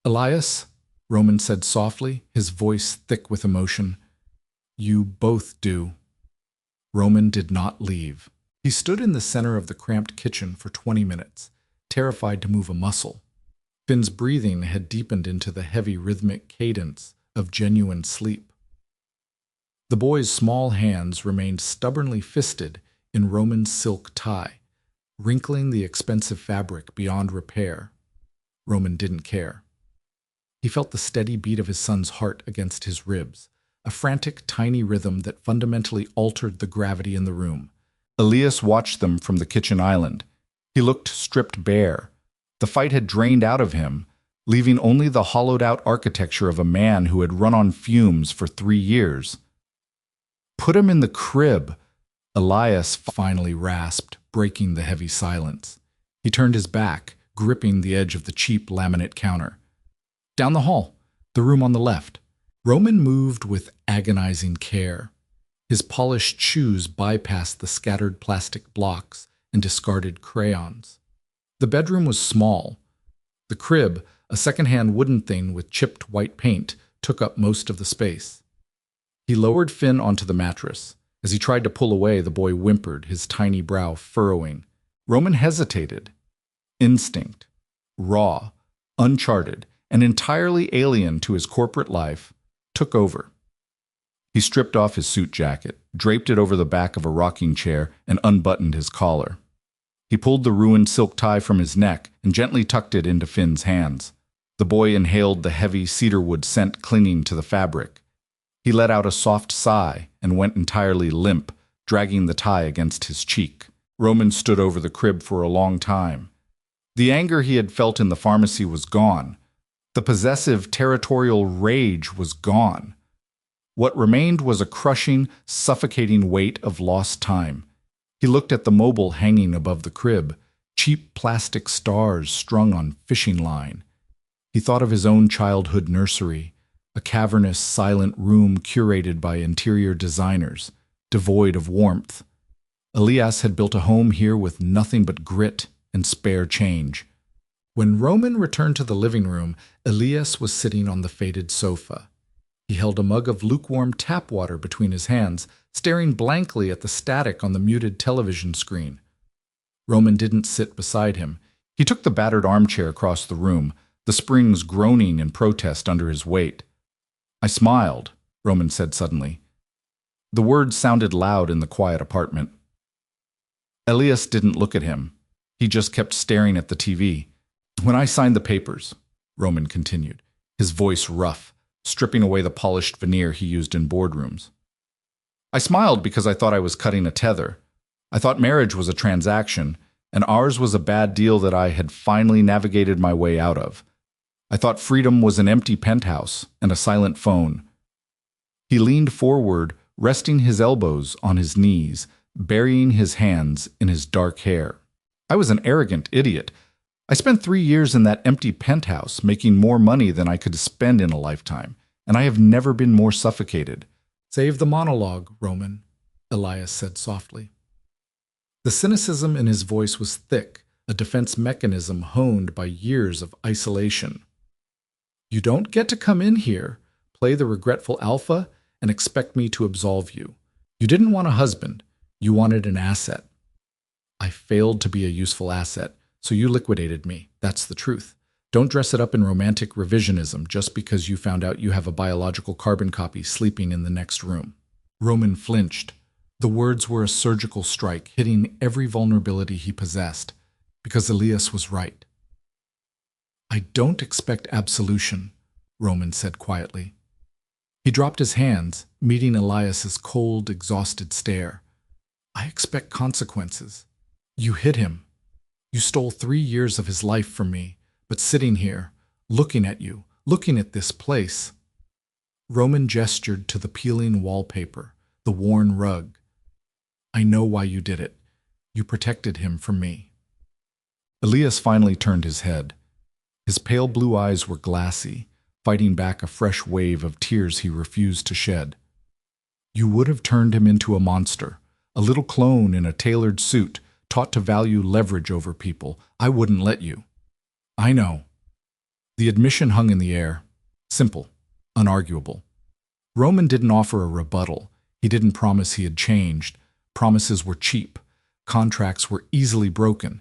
"Elias," Roman said softly, his voice thick with emotion, "you both do." Roman did not leave. He stood in the center of the cramped kitchen for 20 minutes, terrified to move a muscle. Finn's breathing had deepened into the heavy rhythmic cadence of genuine sleep. The boy's small hands remained stubbornly fisted in Roman's silk tie, wrinkling the expensive fabric beyond repair. Roman didn't care. He felt the steady beat of his son's heart against his ribs, a frantic, tiny rhythm that fundamentally altered the gravity in the room. Elias watched them from the kitchen island. He looked stripped bare. The fight had drained out of him, leaving only the hollowed-out architecture of a man who had run on fumes for 3 years. "Put him in the crib," Elias finally rasped, breaking the heavy silence. He turned his back, gripping the edge of the cheap laminate counter. "Down the hall, the room on the left." Roman moved with agonizing care. His polished shoes bypassed the scattered plastic blocks and discarded crayons. The bedroom was small. The crib, a second-hand wooden thing with chipped white paint, took up most of the space. He lowered Finn onto the mattress. As he tried to pull away, the boy whimpered, his tiny brow furrowing. Roman hesitated. Instinct, raw, uncharted, and entirely alien to his corporate life, took over. He stripped off his suit jacket, draped it over the back of a rocking chair, and unbuttoned his collar. He pulled the ruined silk tie from his neck and gently tucked it into Finn's hands. The boy inhaled the heavy cedarwood scent clinging to the fabric. He let out a soft sigh and went entirely limp, dragging the tie against his cheek. Roman stood over the crib for a long time. The anger he had felt in the pharmacy was gone. The possessive, territorial rage was gone. What remained was a crushing, suffocating weight of lost time. He looked at the mobile hanging above the crib, cheap plastic stars strung on fishing line. He thought of his own childhood nursery, a cavernous, silent room curated by interior designers, devoid of warmth. Elias had built a home here with nothing but grit and spare change. When Roman returned to the living room, Elias was sitting on the faded sofa. He held a mug of lukewarm tap water between his hands, staring blankly at the static on the muted television screen. Roman didn't sit beside him. He took the battered armchair across the room, the springs groaning in protest under his weight. "I smiled," Roman said suddenly. The words sounded loud in the quiet apartment. Elias didn't look at him. He just kept staring at the TV. When I signed the papers, Roman continued, his voice rough, stripping away the polished veneer he used in boardrooms. I smiled because I thought I was cutting a tether. I thought marriage was a transaction, and ours was a bad deal that I had finally navigated my way out of. I thought freedom was an empty penthouse and a silent phone. He leaned forward, resting his elbows on his knees, burying his hands in his dark hair. I was an arrogant idiot. I spent 3 years in that empty penthouse, making more money than I could spend in a lifetime, and I have never been more suffocated. Save the monologue, Roman, Elias said softly. The cynicism in his voice was thick, a defense mechanism honed by years of isolation. You don't get to come in here, play the regretful alpha, and expect me to absolve you. You didn't want a husband. You wanted an asset. I failed to be a useful asset, so you liquidated me. That's the truth. Don't dress it up in romantic revisionism just because you found out you have a biological carbon copy sleeping in the next room. Roman flinched. The words were a surgical strike, hitting every vulnerability he possessed, because Elias was right. I don't expect absolution, Roman said quietly. He dropped his hands, meeting Elias's cold, exhausted stare. I expect consequences. You hit him. You stole 3 years of his life from me, but sitting here, looking at you, looking at this place. Roman gestured to the peeling wallpaper, the worn rug. I know why you did it. You protected him from me. Elias finally turned his head. His pale blue eyes were glassy, fighting back a fresh wave of tears he refused to shed. You would have turned him into a monster, a little clone in a tailored suit, taught to value leverage over people. I wouldn't let you. I know. The admission hung in the air. Simple, unarguable. Roman didn't offer a rebuttal. He didn't promise he had changed. Promises were cheap. Contracts were easily broken.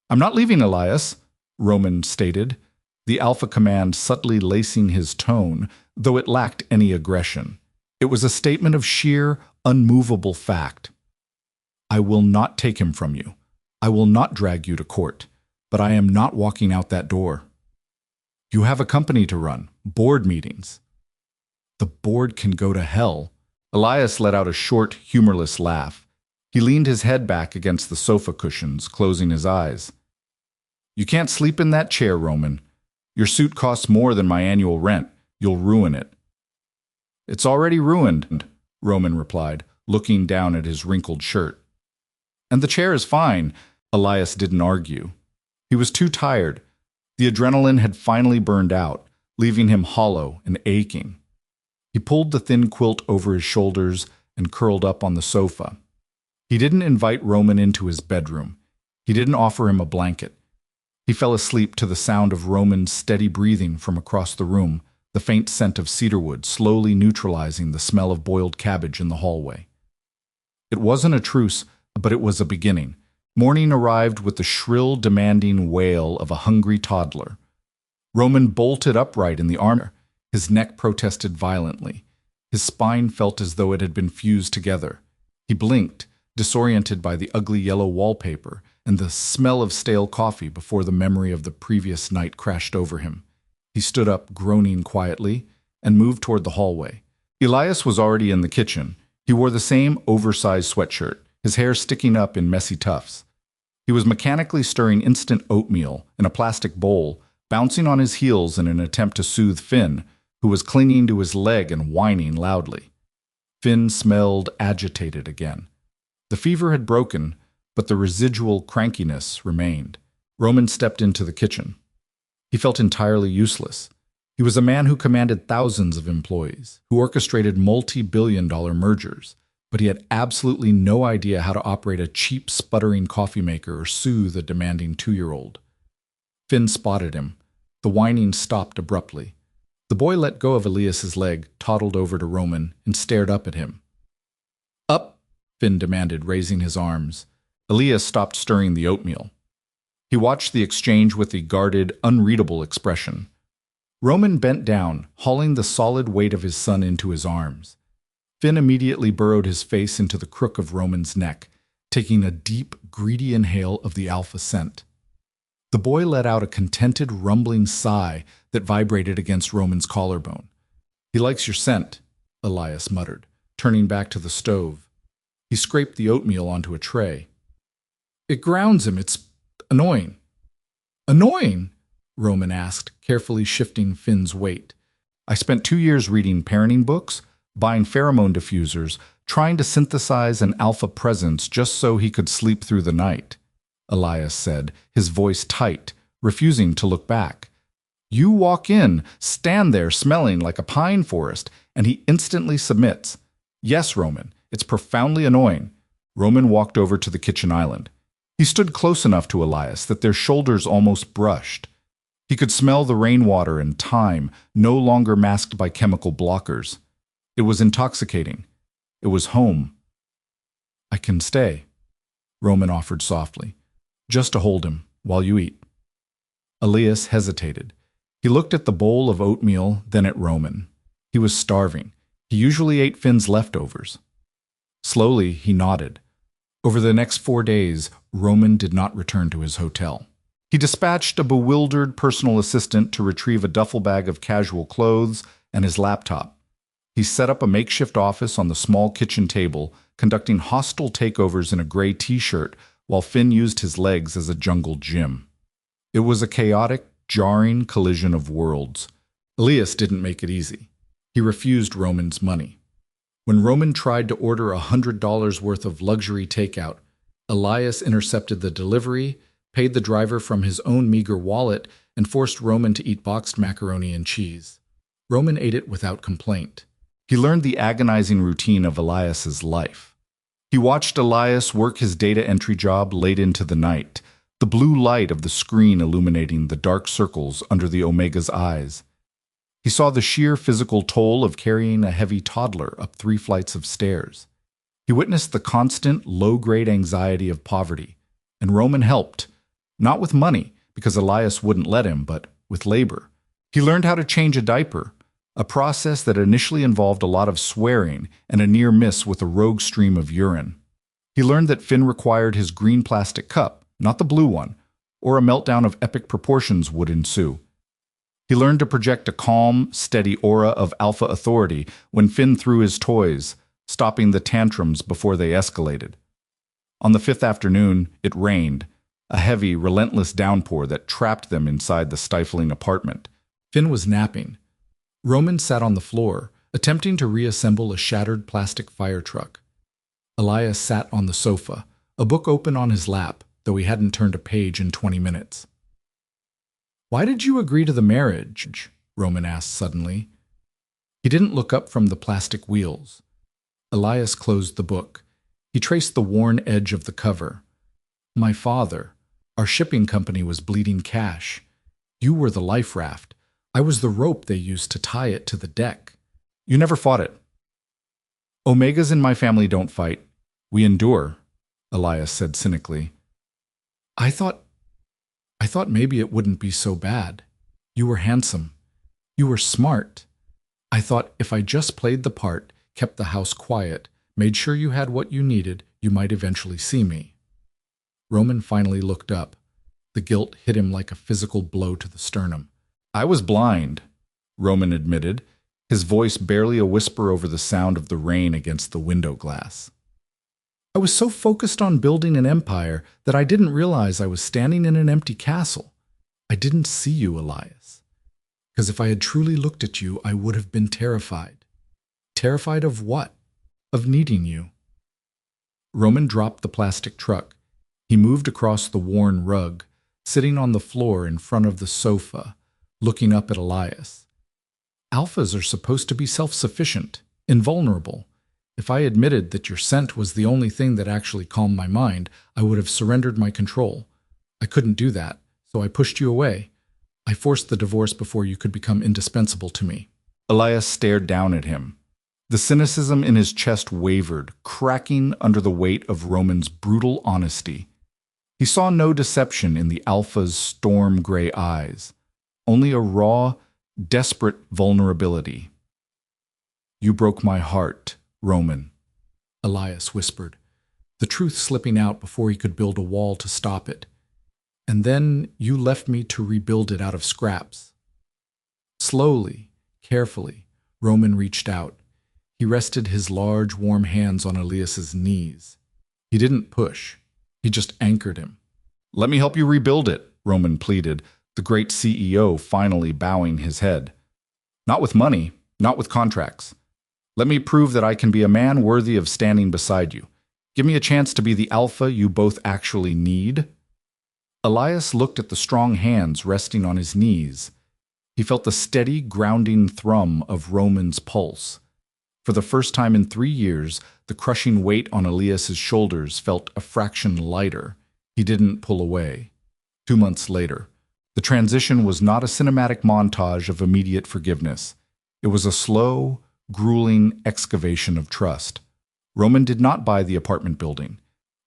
I'm not leaving, Elias, Roman stated, the alpha command subtly lacing his tone, though it lacked any aggression. It was a statement of sheer, unmovable fact. I will not take him from you. I will not drag you to court, but I am not walking out that door. You have a company to run, board meetings. The board can go to hell. Elias let out a short, humorless laugh. He leaned his head back against the sofa cushions, closing his eyes. You can't sleep in that chair, Roman. Your suit costs more than my annual rent. You'll ruin it. It's already ruined, Roman replied, looking down at his wrinkled shirt. And the chair is fine, Elias didn't argue. He was too tired. The adrenaline had finally burned out, leaving him hollow and aching. He pulled the thin quilt over his shoulders and curled up on the sofa. He didn't invite Roman into his bedroom. He didn't offer him a blanket. He fell asleep to the sound of Roman's steady breathing from across the room, the faint scent of cedarwood slowly neutralizing the smell of boiled cabbage in the hallway. It wasn't a truce, but it was a beginning. Morning arrived with the shrill, demanding wail of a hungry toddler. Roman bolted upright in the armor. His neck protested violently. His spine felt as though it had been fused together. He blinked, disoriented by the ugly yellow wallpaper and the smell of stale coffee before the memory of the previous night crashed over him. He stood up, groaning quietly, and moved toward the hallway. Elias was already in the kitchen. He wore the same oversized sweatshirt, his hair sticking up in messy tufts. He was mechanically stirring instant oatmeal in a plastic bowl, bouncing on his heels in an attempt to soothe Finn, who was clinging to his leg and whining loudly. Finn smelled agitated again. The fever had broken, but the residual crankiness remained. Roman stepped into the kitchen. He felt entirely useless. He was a man who commanded thousands of employees, who orchestrated multi-billion-dollar mergers, but he had absolutely no idea how to operate a cheap, sputtering coffee maker or soothe a demanding 2-year-old. Finn spotted him. The whining stopped abruptly. The boy let go of Elias's leg, toddled over to Roman, and stared up at him. Up, Finn demanded, raising his arms. Elias stopped stirring the oatmeal. He watched the exchange with a guarded, unreadable expression. Roman bent down, hauling the solid weight of his son into his arms. Finn immediately burrowed his face into the crook of Roman's neck, taking a deep, greedy inhale of the alpha scent. The boy let out a contented, rumbling sigh that vibrated against Roman's collarbone. "He likes your scent," Elias muttered, turning back to the stove. He scraped the oatmeal onto a tray. "It grounds him. It's annoying." "Annoying?" Roman asked, carefully shifting Finn's weight. "I spent 2 years reading parenting books, buying pheromone diffusers, trying to synthesize an alpha presence just so he could sleep through the night," Elias said, his voice tight, refusing to look back. "You walk in, stand there smelling like a pine forest, and he instantly submits. Yes, Roman, it's profoundly annoying." Roman walked over to the kitchen island. He stood close enough to Elias that their shoulders almost brushed. He could smell the rainwater and thyme, no longer masked by chemical blockers. It was intoxicating. It was home. "I can stay," Roman offered softly, "just to hold him while you eat." Elias hesitated. He looked at the bowl of oatmeal, then at Roman. He was starving. He usually ate Finn's leftovers. Slowly, he nodded. Over the next 4 days, Roman did not return to his hotel. He dispatched a bewildered personal assistant to retrieve a duffel bag of casual clothes and his laptop. He set up a makeshift office on the small kitchen table, conducting hostile takeovers in a gray t-shirt while Finn used his legs as a jungle gym. It was a chaotic, jarring collision of worlds. Elias didn't make it easy. He refused Roman's money. When Roman tried to order $100 worth of luxury takeout, Elias intercepted the delivery, paid the driver from his own meager wallet, and forced Roman to eat boxed macaroni and cheese. Roman ate it without complaint. He learned the agonizing routine of Elias's life. He watched Elias work his data entry job late into the night, the blue light of the screen illuminating the dark circles under the Omega's eyes. He saw the sheer physical toll of carrying a heavy toddler up 3 flights of stairs. He witnessed the constant, low-grade anxiety of poverty, and Roman helped, not with money, because Elias wouldn't let him, but with labor. He learned how to change a diaper, a process that initially involved a lot of swearing and a near miss with a rogue stream of urine. He learned that Finn required his green plastic cup, not the blue one, or a meltdown of epic proportions would ensue. He learned to project a calm, steady aura of alpha authority when Finn threw his toys, stopping the tantrums before they escalated. On the 5th afternoon, it rained, a heavy, relentless downpour that trapped them inside the stifling apartment. Finn was napping. Roman sat on the floor, attempting to reassemble a shattered plastic fire truck. Elias sat on the sofa, a book open on his lap, though he hadn't turned a page in 20 minutes. "Why did you agree to the marriage?" Roman asked suddenly. He didn't look up from the plastic wheels. Elias closed the book. He traced the worn edge of the cover. "My father. Our shipping company was bleeding cash. You were the life raft. I was the rope they used to tie it to the deck. You never fought it." "Omegas in my family don't fight. We endure," Elias said cynically. I thought maybe it wouldn't be so bad. You were handsome. You were smart. I thought if I just played the part, kept the house quiet, made sure you had what you needed, you might eventually see me." Roman finally looked up. The guilt hit him like a physical blow to the sternum. "I was blind," Roman admitted, his voice barely a whisper over the sound of the rain against the window glass. "I was so focused on building an empire that I didn't realize I was standing in an empty castle. I didn't see you, Elias. Because if I had truly looked at you, I would have been terrified." "Terrified of what?" "Of needing you." Roman dropped the plastic truck. He moved across the worn rug, sitting on the floor in front of the sofa, looking up at Elias. "Alphas are supposed to be self-sufficient, invulnerable. If I admitted that your scent was the only thing that actually calmed my mind, I would have surrendered my control. I couldn't do that, so I pushed you away. I forced the divorce before you could become indispensable to me." Elias stared down at him. The cynicism in his chest wavered, cracking under the weight of Roman's brutal honesty. He saw no deception in the alpha's storm-gray eyes, only a raw, desperate vulnerability. "You broke my heart," Roman, Elias whispered, the truth slipping out before he could build a wall to stop it. And then you left me to rebuild it out of scraps. Slowly, carefully, Roman reached out. He rested his large, warm hands on Elias's knees. He didn't push. He just anchored him. Let me help you rebuild it, Roman pleaded, the great CEO finally bowing his head. Not with money, not with contracts. Let me prove that I can be a man worthy of standing beside you. Give me a chance to be the alpha you both actually need. Elias looked at the strong hands resting on his knees. He felt the steady, grounding thrum of Roman's pulse. For the first time in 3 years, the crushing weight on Elias's shoulders felt a fraction lighter. He didn't pull away. 2 months later, the transition was not a cinematic montage of immediate forgiveness. It was a slow, grueling excavation of trust. Roman did not buy the apartment building.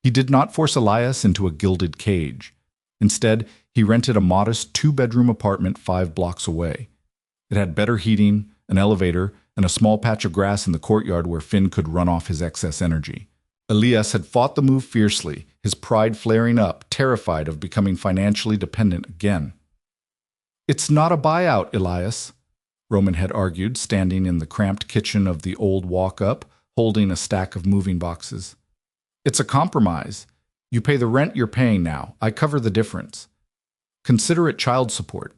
He did not force Elias into a gilded cage. Instead, he rented a modest 2-bedroom apartment 5 blocks away. It had better heating, an elevator, and a small patch of grass in the courtyard where Finn could run off his excess energy. Elias had fought the move fiercely, his pride flaring up, terrified of becoming financially dependent again. It's not a buyout, Elias, Roman had argued, standing in the cramped kitchen of the old walk-up, holding a stack of moving boxes. It's a compromise. You pay the rent you're paying now. I cover the difference. Consider it child support.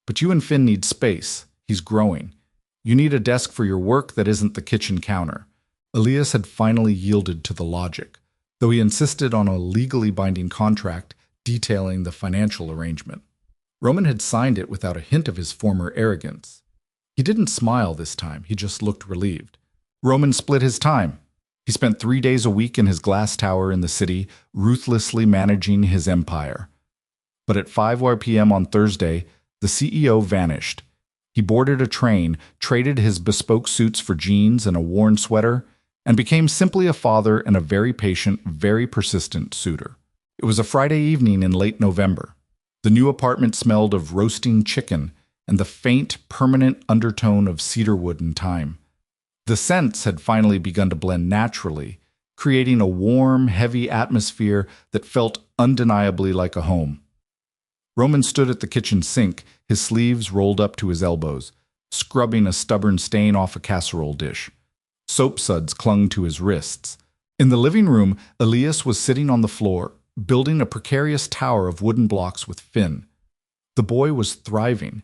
But you and Finn need space. He's growing. You need a desk for your work that isn't the kitchen counter. Elias had finally yielded to the logic, though he insisted on a legally binding contract detailing the financial arrangement. Roman had signed it without a hint of his former arrogance. He didn't smile this time, he just looked relieved. Roman split his time. He spent 3 days a week in his glass tower in the city, ruthlessly managing his empire. But at 5 p.m. on Thursday, the CEO vanished. He boarded a train, traded his bespoke suits for jeans and a worn sweater, and became simply a father and a very patient, very persistent suitor. It was a Friday evening in late November. The new apartment smelled of roasting chicken and the faint, permanent undertone of cedarwood and thyme. The scents had finally begun to blend naturally, creating a warm, heavy atmosphere that felt undeniably like a home. Roman stood at the kitchen sink, his sleeves rolled up to his elbows, scrubbing a stubborn stain off a casserole dish. Soap suds clung to his wrists. In the living room, Elias was sitting on the floor, building a precarious tower of wooden blocks with Finn. The boy was thriving.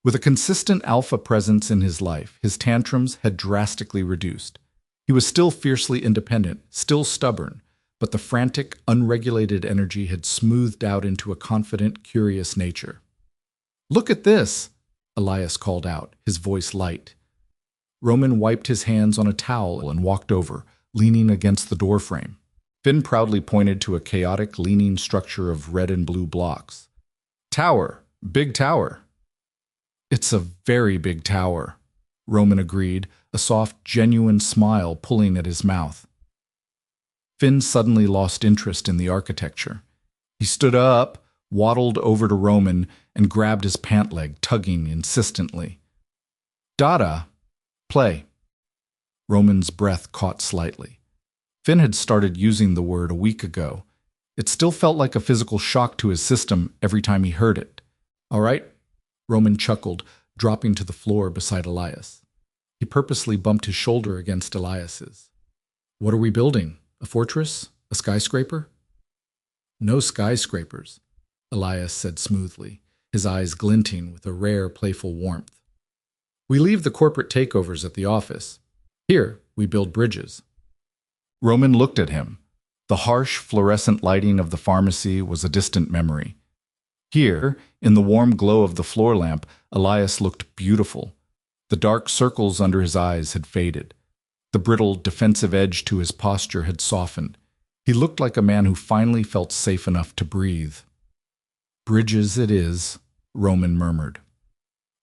With a consistent alpha presence in his life, his tantrums had drastically reduced. He was still fiercely independent, still stubborn, but the frantic, unregulated energy had smoothed out into a confident, curious nature. "Look at this!" Elias called out, his voice light. Roman wiped his hands on a towel and walked over, leaning against the doorframe. Finn proudly pointed to a chaotic, leaning structure of red and blue blocks. "Tower! Big tower!" "It's a very big tower," Roman agreed, a soft, genuine smile pulling at his mouth. Finn suddenly lost interest in the architecture. He stood up, waddled over to Roman, and grabbed his pant leg, tugging insistently. "Dada! Play." Roman's breath caught slightly. Finn had started using the word a week ago. It still felt like a physical shock to his system every time he heard it. "All right," Roman chuckled, dropping to the floor beside Elias. He purposely bumped his shoulder against Elias's. "What are we building? A fortress? A skyscraper?" "No skyscrapers," Elias said smoothly, his eyes glinting with a rare, playful warmth. "We leave the corporate takeovers at the office. Here, we build bridges." Roman looked at him. The harsh, fluorescent lighting of the pharmacy was a distant memory. Here, in the warm glow of the floor lamp, Elias looked beautiful. The dark circles under his eyes had faded. The brittle, defensive edge to his posture had softened. He looked like a man who finally felt safe enough to breathe. "Bridges it is," Roman murmured.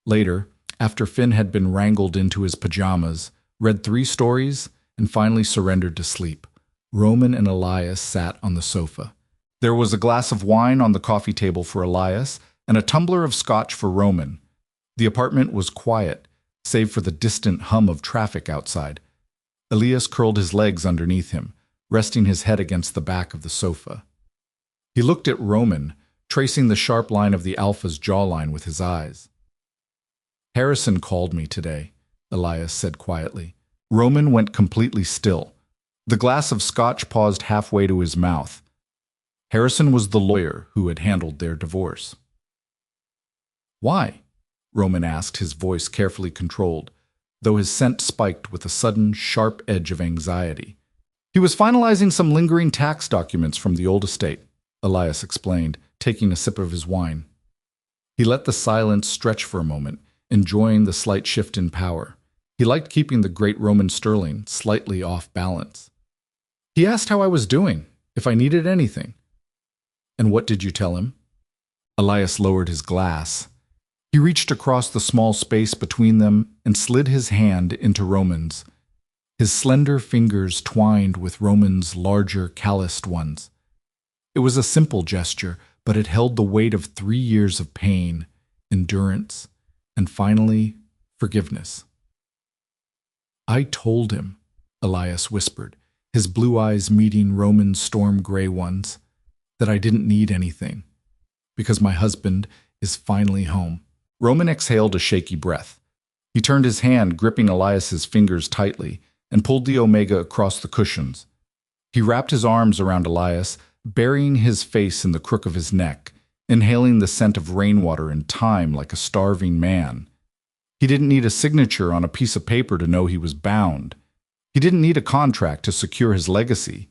Later, after Finn had been wrangled into his pajamas, read 3 stories, and finally surrendered to sleep, Roman and Elias sat on the sofa. There was a glass of wine on the coffee table for Elias and a tumbler of scotch for Roman. The apartment was quiet, save for the distant hum of traffic outside. Elias curled his legs underneath him, resting his head against the back of the sofa. He looked at Roman, tracing the sharp line of the alpha's jawline with his eyes. Harrison called me today, Elias said quietly. Roman went completely still. The glass of scotch paused halfway to his mouth. Harrison was the lawyer who had handled their divorce. Why? Roman asked, his voice carefully controlled, though his scent spiked with a sudden, sharp edge of anxiety. He was finalizing some lingering tax documents from the old estate, Elias explained, taking a sip of his wine. He let the silence stretch for a moment, enjoying the slight shift in power. He liked keeping the great Roman sterling slightly off balance. He asked how I was doing, if I needed anything. And what did you tell him? Elias lowered his glass. He reached across the small space between them and slid his hand into Roman's. His slender fingers twined with Roman's larger, calloused ones. It was a simple gesture, but it held the weight of 3 years of pain, endurance, and finally, forgiveness. I told him, Elias whispered, his blue eyes meeting Roman's storm-gray ones, that I didn't need anything, because my husband is finally home. Roman exhaled a shaky breath. He turned his hand, gripping Elias's fingers tightly, and pulled the Omega across the cushions. He wrapped his arms around Elias, burying his face in the crook of his neck, inhaling the scent of rainwater and thyme like a starving man. He didn't need a signature on a piece of paper to know he was bound. He didn't need a contract to secure his legacy.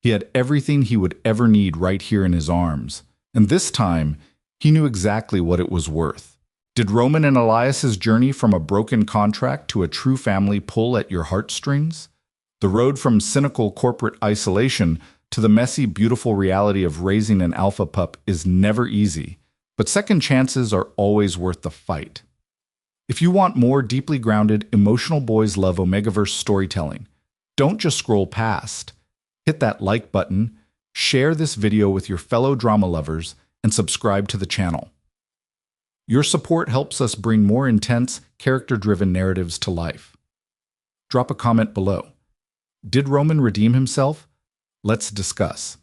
He had everything he would ever need right here in his arms, and this time, he knew exactly what it was worth. Did Roman and Elias's journey from a broken contract to a true family pull at your heartstrings? The road from cynical corporate isolation to the messy, beautiful reality of raising an alpha pup is never easy, but second chances are always worth the fight. If you want more deeply grounded, emotional boys love Omegaverse storytelling, don't just scroll past. Hit that like button, share this video with your fellow drama lovers, and subscribe to the channel. Your support helps us bring more intense, character-driven narratives to life. Drop a comment below. Did Roman redeem himself? Let's discuss.